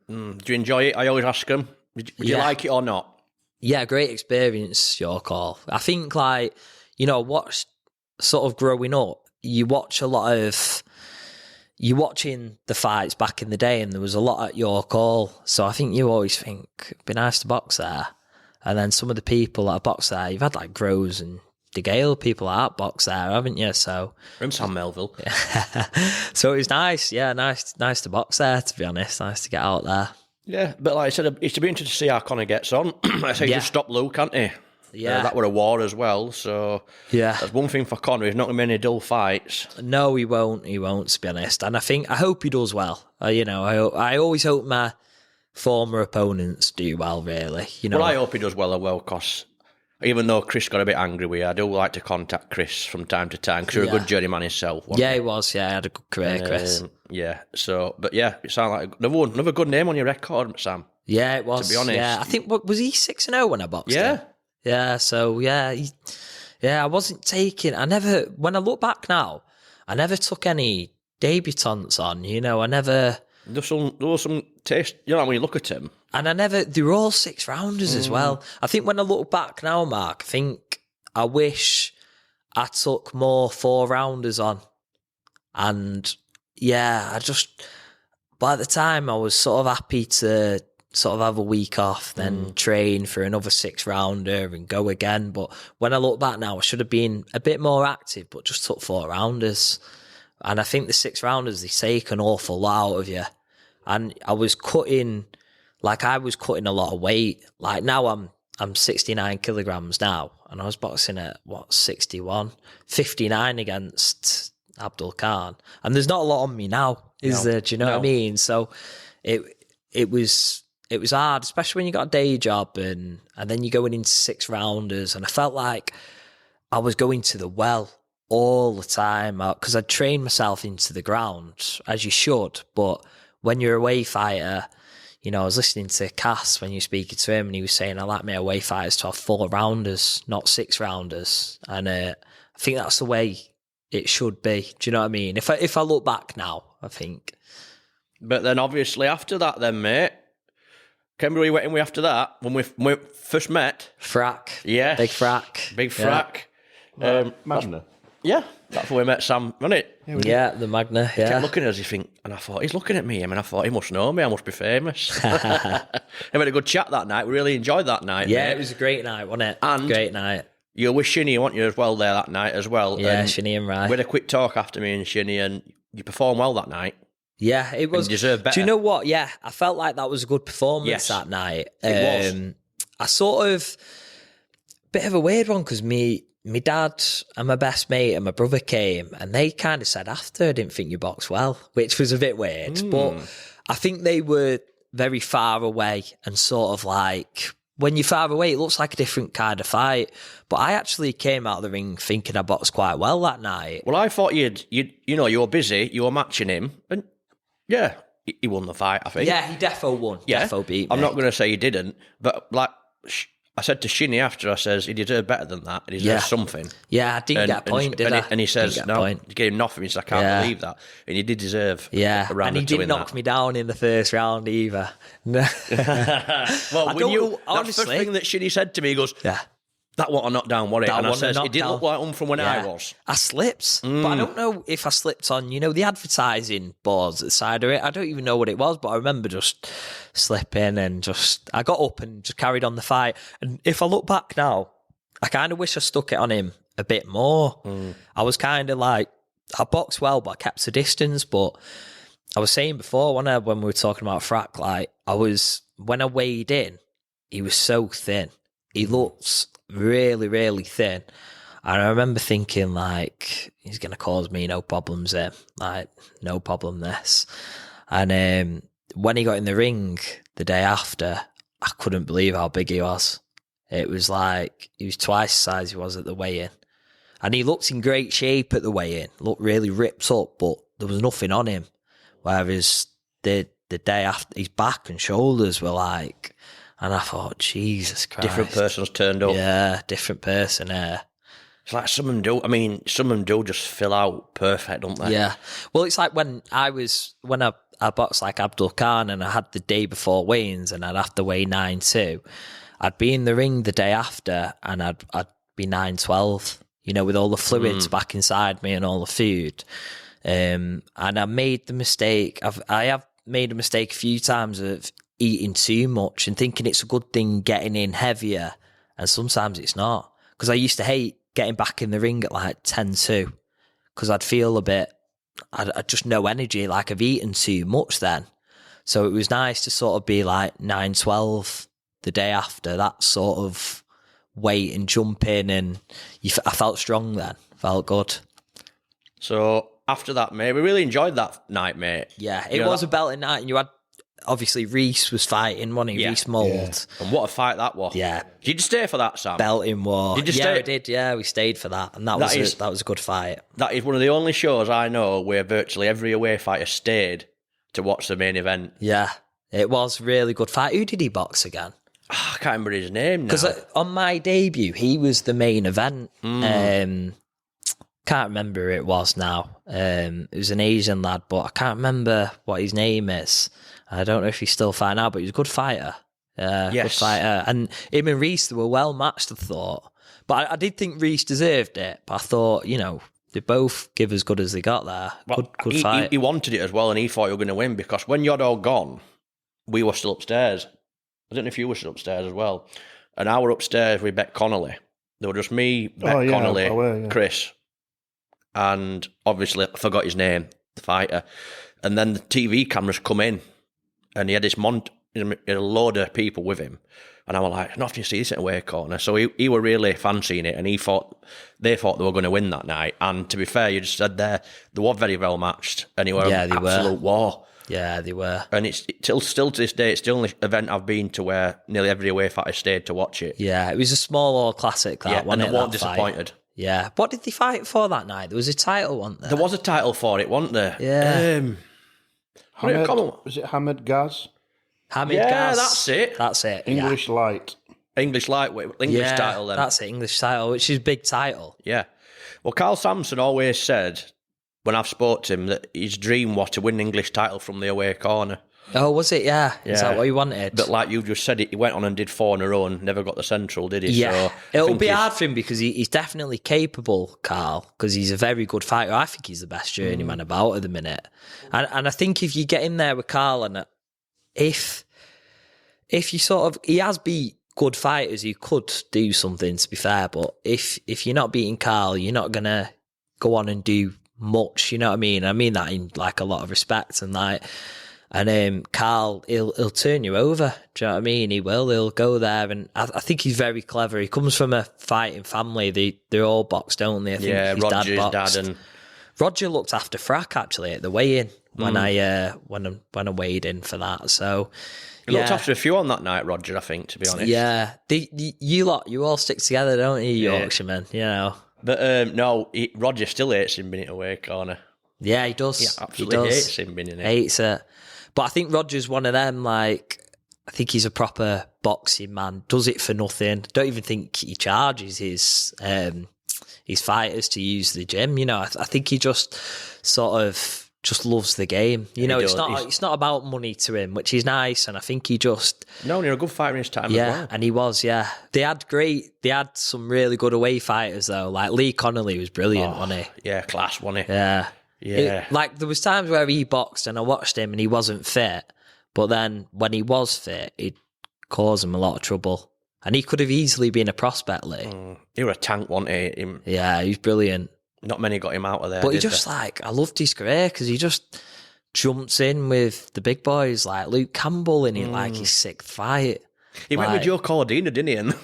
Do you enjoy it? I always ask him, do you like it or not?
Yeah, great experience, York Hall. I think, watch sort of growing up, you watch a lot of... You're watching the fights back in the day, and there was a lot at York Hall. So I think you always think it'd be nice to box there. And then some of the people that box there, you've had like Groves and De Gale, people that box there, haven't you? So
From Sam Melville.
Yeah. So it was nice. Yeah, nice to box there, to be honest. Nice to get out there.
Yeah, but like I said, it's to be interesting to see how Connor gets on. I say he just stopped Luke, can't he?
Yeah.
That were a war as well, so that's one thing for Connor. He's not going to be any dull fights.
No, he won't, to be honest. And I hope he does well. I always hope my former opponents do well, really.
Well, I hope he does well, because even though Chris got a bit angry with you, I do like to contact Chris from time to time, because you're a good journeyman himself.
Yeah, he was. Yeah, I had a good career, Chris.
It sounds like another good name on your record, Sam.
Yeah, it was.
To be honest.
Yeah, I think, was he 6-0 when I boxed him? Yeah, so I wasn't taking. When I look back now, I never took any debutants on. I never.
There was some taste. When you look at him,
and they were all 6-rounders as well. I think when I look back now, Mark, I think I wish I took more 4-rounders on, and but at the time I was sort of happy to sort of have a week off, then train for another 6-rounder and go again. But when I look back now, I should have been a bit more active, but just took 4-rounders. And I think the 6-rounders, they take an awful lot out of you. And I was cutting a lot of weight. Like now I'm 69 kilograms now, and I was boxing at 61, 59 against Abdul Khan. And there's not a lot on me now, is there? Do you know what I mean? So it was hard, especially when you got a day job and then you're going into 6-rounders. And I felt like I was going to the well all the time because I'd trained myself into the ground, as you should. But when you're a away fighter, I was listening to Cass when you were speaking to him, and he was saying, I like my away fighters to have 4-rounders, not 6-rounders. And I think that's the way it should be. Do you know what I mean? If I look back now, I think.
But then obviously after that then, mate, can we went in with after that, when we first met?
Frack.
Yes.
Big frack.
Big frack.
Magna.
Yeah, that's where we met Sam, wasn't it?
Yeah, the Magna,
He kept looking at us, and I thought, he's looking at me, and I thought, he must know me, I must be famous. We had a good chat that night, we really enjoyed that night.
Yeah,
mate.
It was a great night, wasn't it?
And
great night.
You were with Shinny, weren't you, as well, there that night as well?
Yeah, Shinny and Rye.
We had a quick talk after me and Shinny, and you performed well that night.
Yeah, it was.
And you deserve better.
Do you know what? Yeah, I felt like that was a good performance that night.
It was.
I sort of, bit of a weird one, because my dad and my best mate and my brother came, and they kind of said after, I didn't think you boxed well, which was a bit weird. But I think they were very far away, and sort of like, when you're far away, it looks like a different kind of fight. But I actually came out of the ring thinking I boxed quite well that night.
Well, I thought you were busy, you were matching him, and yeah, he won the fight, I think.
Yeah, he defo won.
Yeah.
Defo beat me.
I'm not going to say he didn't, but like, I said to Shinny after, I says, he deserved better than that. He deserved something.
Yeah, I didn't get a point, did I?
And he says, no, he gave him nothing. He says, I can't believe that. And he did deserve
a round
and
he didn't knock me down in the first round either. No.
Well, honestly, first thing that Shinny said to me, he goes, that wasn't a knockdown, was it? And I says, it didn't look like him from when I was. I
slipped, but I don't know if I slipped on, the advertising boards at the side of it. I don't even know what it was, but I remember just slipping and I got up and just carried on the fight. And if I look back now, I kind of wish I stuck it on him a bit more. I was kind of like, I boxed well, but I kept a distance. But I was saying before when we were talking about Frack, like when I weighed in, he was so thin. He looked really, really thin. And I remember thinking, like, he's going to cause me no problems here. Like, no problem this. And when he got in the ring the day after, I couldn't believe how big he was. It was like, he was twice the size he was at the weigh-in. And he looked in great shape at the weigh-in. Looked really ripped up, but there was nothing on him. Whereas the day after, his back and shoulders were like... And I thought, Jesus Christ.
Different person's turned up.
Yeah, different person,
It's like some of them do just fill out perfect, don't they?
Yeah. Well, it's like when I boxed like Abdul Khan and I had the day before weigh-ins and I'd have to weigh 9'2". I'd be in the ring the day after and I'd be 9'12", with all the fluids back inside me and all the food. And I made the mistake, I have made a mistake a few times of eating too much and thinking it's a good thing getting in heavier, and sometimes it's not, because I used to hate getting back in the ring at like 10-2 because I'd feel a bit, I'd just no energy, like I've eaten too much then. So it was nice to sort of be like 9-12 the day after, that sort of weight, and jump in, and I felt strong then, felt good.
So after that, mate, we really enjoyed that night, mate.
Yeah, it was a belting night, and you had, obviously, Reese was fighting, wasn't he?
Yeah.
Reese Mould.
Yeah. And what a fight that was.
Yeah.
Did you stay for that, Sam?
Belting war.
Did you stay?
Yeah, I did. Yeah, we stayed for that. And that was a good fight.
That is one of the only shows I know where virtually every away fighter stayed to watch the main event.
Yeah, it was a really good fight. Who did he box again?
I can't remember his name now.
Because on my debut, he was the main event. Can't remember who it was now. It was an Asian lad, but I can't remember what his name is. I don't know if he's still fighting out, but he was a good fighter.
Yes.
Good fighter. And him and Reese, they were well matched, I thought. But I did think Reese deserved it. But I thought, they both give as good as they got there.
Well,
good fight.
He wanted it as well, and he thought he was going to win, because when you'd all gone, we were still upstairs. I don't know if you were still upstairs as well. And I were upstairs with Beck Connolly. There were just me, Beck Connolly, Chris, and obviously I forgot his name, the fighter. And then the TV cameras come in, and he had this a load of people with him. And I was like, not if you see this in a away corner. So he were really fancying it, and they thought they were going to win that night. And to be fair, you just said there, they were very well matched, and they were absolute war.
Yeah, they were.
And it's still to this day, it's the only event I've been to where nearly every away fighter stayed to watch it.
Yeah, it was a small all classic, that one.
And they weren't disappointed.
Yeah. What did they fight for that night? There was a title, wasn't there?
There was a title for it, wasn't there?
Yeah.
Was it Hamid Gaz?
Hamid Gaz.
That's it.
English light.
English lightweight. English title then.
That's it, English title, which is a big title.
Yeah. Well, Carl Sampson always said, when I've spoke to him, that his dream was to win the English title from the away corner.
Oh, was it? Yeah. Is that what he wanted?
But like you just said, he went on and did 4 in a row and never got the central, did he?
Yeah.
So
it'll be hard for him because he's definitely capable, Carl, because he's a very good fighter. I think he's the best journeyman about at the minute. And I think if you get in there with Carl, and if you he has beat good fighters who could do something, to be fair, but if you're not beating Carl, you're not going to go on and do much, you know what I mean? I mean that in like a lot of respect, and Carl, he'll turn you over. Do you know what I mean? He'll go there, and I think he's very clever. He comes from a fighting family. They're all boxed, don't they? I think his
Roger's
dad boxed.
dad and
Roger looked after Frack actually at the weigh-in when I weighed in for that. So
he looked after a few on that night, Roger, I think, to be honest.
Yeah, you all stick together, don't you, Yorkshiremen? You know.
But no, Roger still hates him being away corner.
Yeah, he does.
He absolutely hates him being in it.
Hates it. But I think Roger's one of them, like, I think he's a proper boxing man. Does it for nothing. Don't even think he charges his fighters to use the gym. You know, I think he just sort of just loves the game. You know, it's not about money to him, which is nice. And I think he just
you're a good fighter in his time as well.
And he was. Yeah, they had some really good away fighters though. Like Lee Connolly was brilliant, wasn't he?
Yeah, class, wasn't he?
Yeah.
Yeah.
Like there was times where he boxed and I watched him and he wasn't fit, but then when he was fit, he'd cause him a lot of trouble. And he could have easily been a prospect, Lee.
He was a tank, wasn't he?
Yeah, he's brilliant.
Not many got him out of there.
But he just I loved his career because he just jumps in with the big boys like Luke Campbell in like his sixth fight.
He went with Joe Cordina, didn't he? And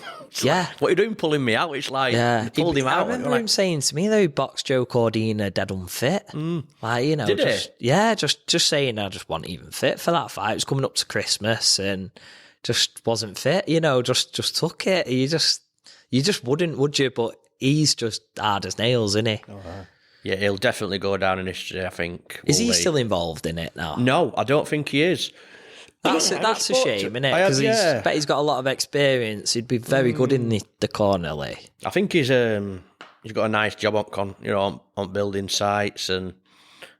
yeah.
What are you doing pulling me out? It's like, pulled him out.
I remember him saying to me, though, he boxed Joe Cordina dead unfit. Like, you know,
Did
just saying I just wasn't even fit for that fight. It was coming up to Christmas and just wasn't fit, you know, just took it. You just wouldn't, would you? But he's just hard as nails, isn't he?
Yeah, he'll definitely go down in history, I think.
Is he still involved in it now?
No, I don't think he is.
That's a shame, isn't it? Because he's got a lot of experience. He'd be very good in the corner, Lee.
I think he's got a nice job on building sites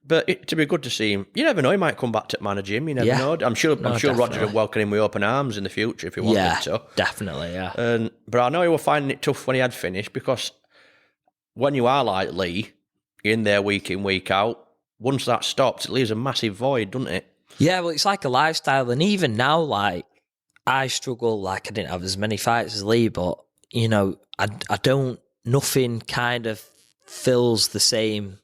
but to be good to see him. You never know, he might come back to manage him. You never know. I'm sure Roger would welcome him with open arms in the future if he wanted to.
Definitely, yeah.
But I know he was finding it tough when he had finished because when you are like Lee, you're in there week in, week out. Once that stops, it leaves a massive void, doesn't it?
Yeah, well, it's like a lifestyle. And even now, like, I struggle. Like, I didn't have as many fights as Lee, but, you know, I don't, nothing kind of fills the same,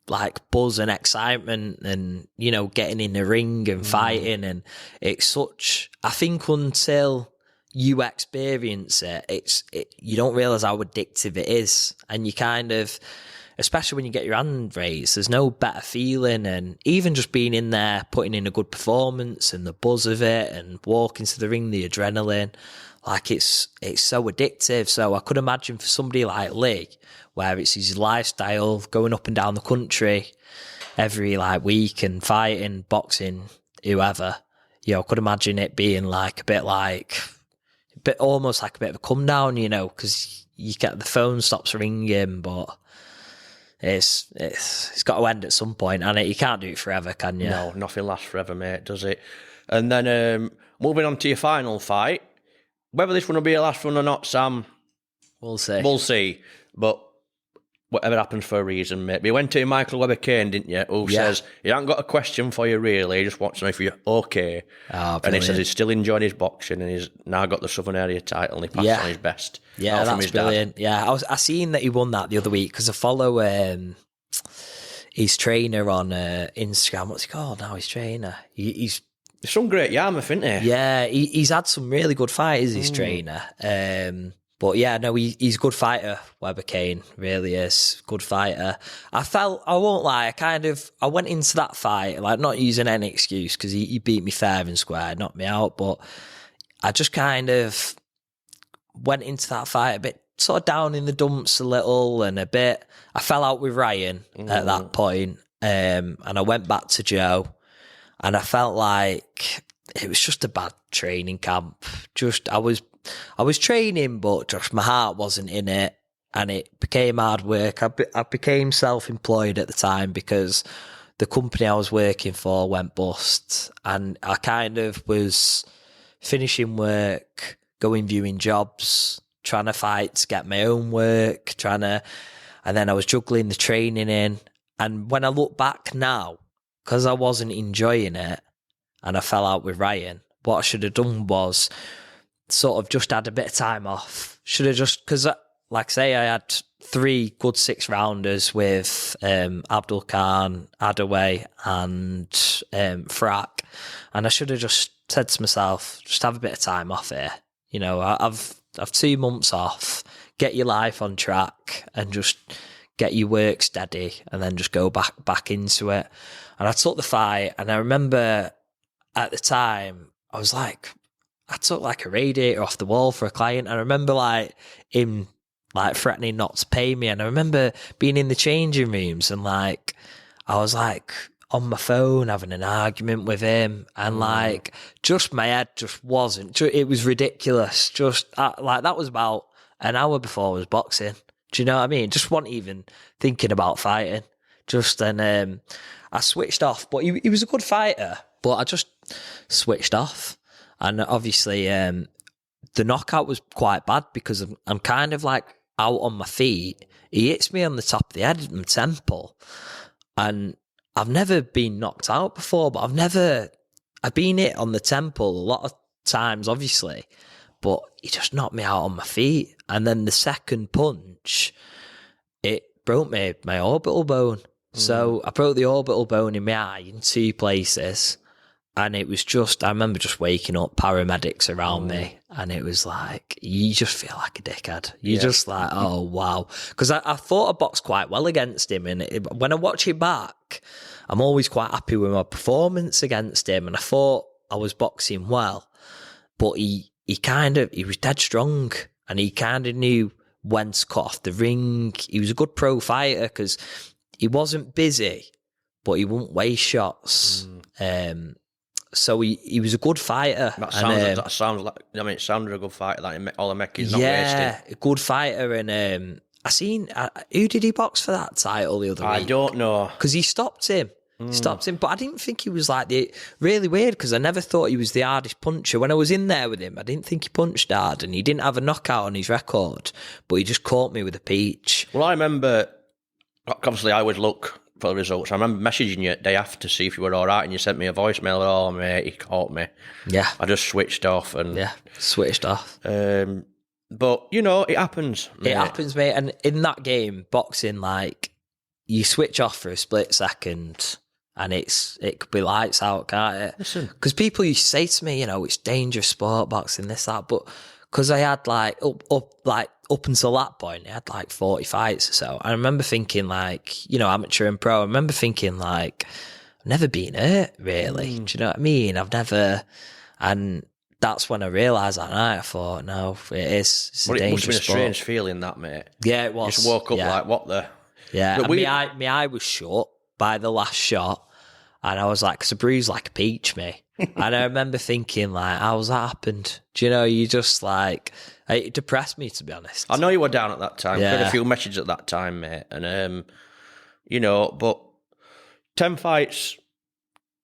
like, buzz and excitement and, you know, getting in the ring and fighting. And it's such, I think until you experience it, you don't realise how addictive it is. And you kind of, especially when you get your hand raised, there's no better feeling. And even just being in there, putting in a good performance and the buzz of it and walking to the ring, the adrenaline, like it's so addictive. So I could imagine for somebody like Lee, where it's his lifestyle, going up and down the country every like week and fighting, boxing, whoever, you know, I could imagine it being like almost like a bit of a come down, you know, because you get the phone stops ringing, but it's got to end at some point, and you can't do it forever, can you?
No, nothing lasts forever, mate, does it? And then moving on to your final fight, whether this one will be a last one or not, Sam,
we'll see.
We'll see, but whatever happens for a reason, mate. But you went to Michael Webber-Kane, didn't you? Who says he hasn't got a question for you really, he just wants to know if you're okay. And he says he's still enjoying his boxing and he's now got the Southern Area title and he passed on his best.
Yeah, that's brilliant. Dad. Yeah, I seen that he won that the other week because I follow his trainer on Instagram. What's he called now? His trainer. He's
some great Yarmouth, isn't he?
Yeah, he's had some really good fighters, his trainer. But yeah, no, he's a good fighter, Webber-Kane, really is. Good fighter. I won't lie, I went into that fight, like not using any excuse, because he beat me fair and square, knocked me out, but I just kind of went into that fight a bit sort of down in the dumps a little and a bit. I fell out with Ryan at that point, and I went back to Joe, and I felt like it was just a bad training camp. I was training, but just my heart wasn't in it, and it became hard work. I became self-employed at the time because the company I was working for went bust, and I kind of was finishing work, going viewing jobs, trying to fight to get my own work, and then I was juggling the training in. And when I look back now, because I wasn't enjoying it, and I fell out with Ryan, what I should have done was sort of just had a bit of time off. Should have just, because like I say, I had 3 good 6-rounders with Abdul Khan, Adaway and Frack, and I should have just said to myself, just have a bit of time off here. You know, I've 2 months off, get your life on track and just get your work steady and then just go back into it. And I took the fight, and I remember at the time, I took like a radiator off the wall for a client. And I remember like him like threatening not to pay me. And I remember being in the changing rooms and like, I was like on my phone having an argument with him, and like just my head just wasn't. It was ridiculous. Just like that was about an hour before I was boxing. Do you know what I mean? Just wasn't even thinking about fighting. Just then I switched off. But he was a good fighter, but I just switched off. And obviously the knockout was quite bad because I'm kind of like out on my feet. He hits me on the top of the head, my temple. And I've never been knocked out before, but I've been hit on the temple a lot of times, obviously. But he just knocked me out on my feet. And then the second punch, it broke my orbital bone. So I broke the orbital bone in my eye in 2 places. And it was I remember just waking up, paramedics around me. And it was like, you just feel like a dickhead. You're just like, oh, wow. Because I thought I boxed quite well against him. And when I watch it back, I'm always quite happy with my performance against him. And I thought I was boxing well. But he was dead strong. And he kind of knew when to cut off the ring. He was a good pro fighter because he wasn't busy, but he wouldn't waste shots. So he was a good fighter.
That sounds like it sounded a good fighter. Like all the Mecky's not wasting.
Yeah, a good fighter. And I seen who did he box for that title the other week?
I don't know
because he stopped him. But I didn't think he was like really weird because I never thought he was the hardest puncher. When I was in there with him, I didn't think he punched hard, and he didn't have a knockout on his record, but he just caught me with a peach.
Well, I remember. Obviously, I would look for the results. I remember messaging you the day after to see if you were all right, and you sent me a voicemail. Oh, mate, he caught me.
Yeah.
I just switched off.
Switched off.
But, it happens. Mate.
It happens, mate. And in that game, boxing, like, you switch off for a split second, and it could be lights out, can't it?
Listen.
Because people used to say to me, it's dangerous sport, boxing, this, that, but because I had, like, up until that point, I had like 40 fights or so. I remember thinking like, amateur and pro, I remember thinking like, I've never been hurt really. Do you know what I mean? And that's when I realised that night, I thought, no, it's a dangerous sport.
It must have been a strange feeling that, mate.
Yeah, it was.
You just woke up like, what the?
Yeah, and my eye was shut by the last shot. And I was like, because I bruised like a peach, me. And I remember thinking, like, how's that happened? Do you know, you just like, it depressed me, to be honest.
I know you were down at that time. Yeah. I had a few messages at that time, mate. And, but 10 fights,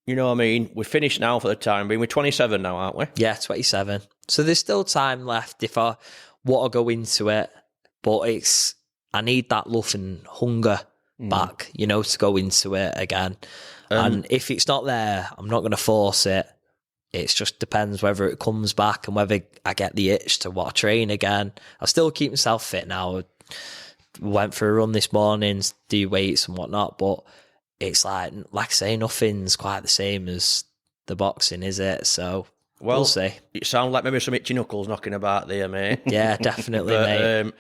you know what I mean? We're finished now for the time being. We're 27 now, aren't we? Yeah,
27. So there's still time left if I want to go into it. But I need that love and hunger back, to go into it again. And if it's not there, I'm not going to force it. It just depends whether it comes back and whether I get the itch to want to train again. I still keep myself fit now. Went for a run this morning, do weights and whatnot, but it's like I say, nothing's quite the same as the boxing, is it? So we'll see.
It sounds like maybe some itchy knuckles knocking about there, mate.
Yeah, definitely, mate.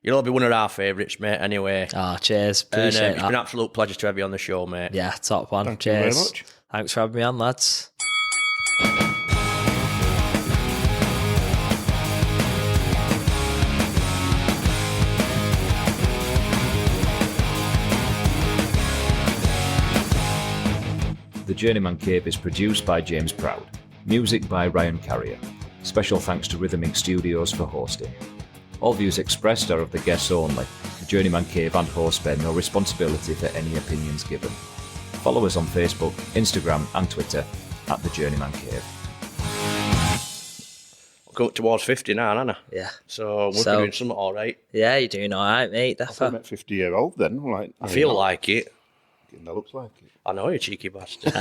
You'll all be one of our favourites, mate, anyway.
Oh, cheers. Appreciate
that. It's been an absolute pleasure to have you on the show, mate.
Yeah, top one.
Thank
cheers.
you very much.
Thanks for having me on, lads.
The Journeyman Cave is produced by James Proud. Music by Ryan Carrier. Special thanks to Rhythm Inc. Studios for hosting. All views expressed are of the guests only. The Journeyman Cave and host bear no responsibility for any opinions given. Follow us on Facebook, Instagram and Twitter at The Journeyman Cave.
We're going towards 50 now, aren't I?
Yeah.
So we're doing something all right.
Yeah, you're doing all right, mate.
I'm at 50-year-old then. Like,
I feel like it.
That looks like it.
I know, you cheeky bastard.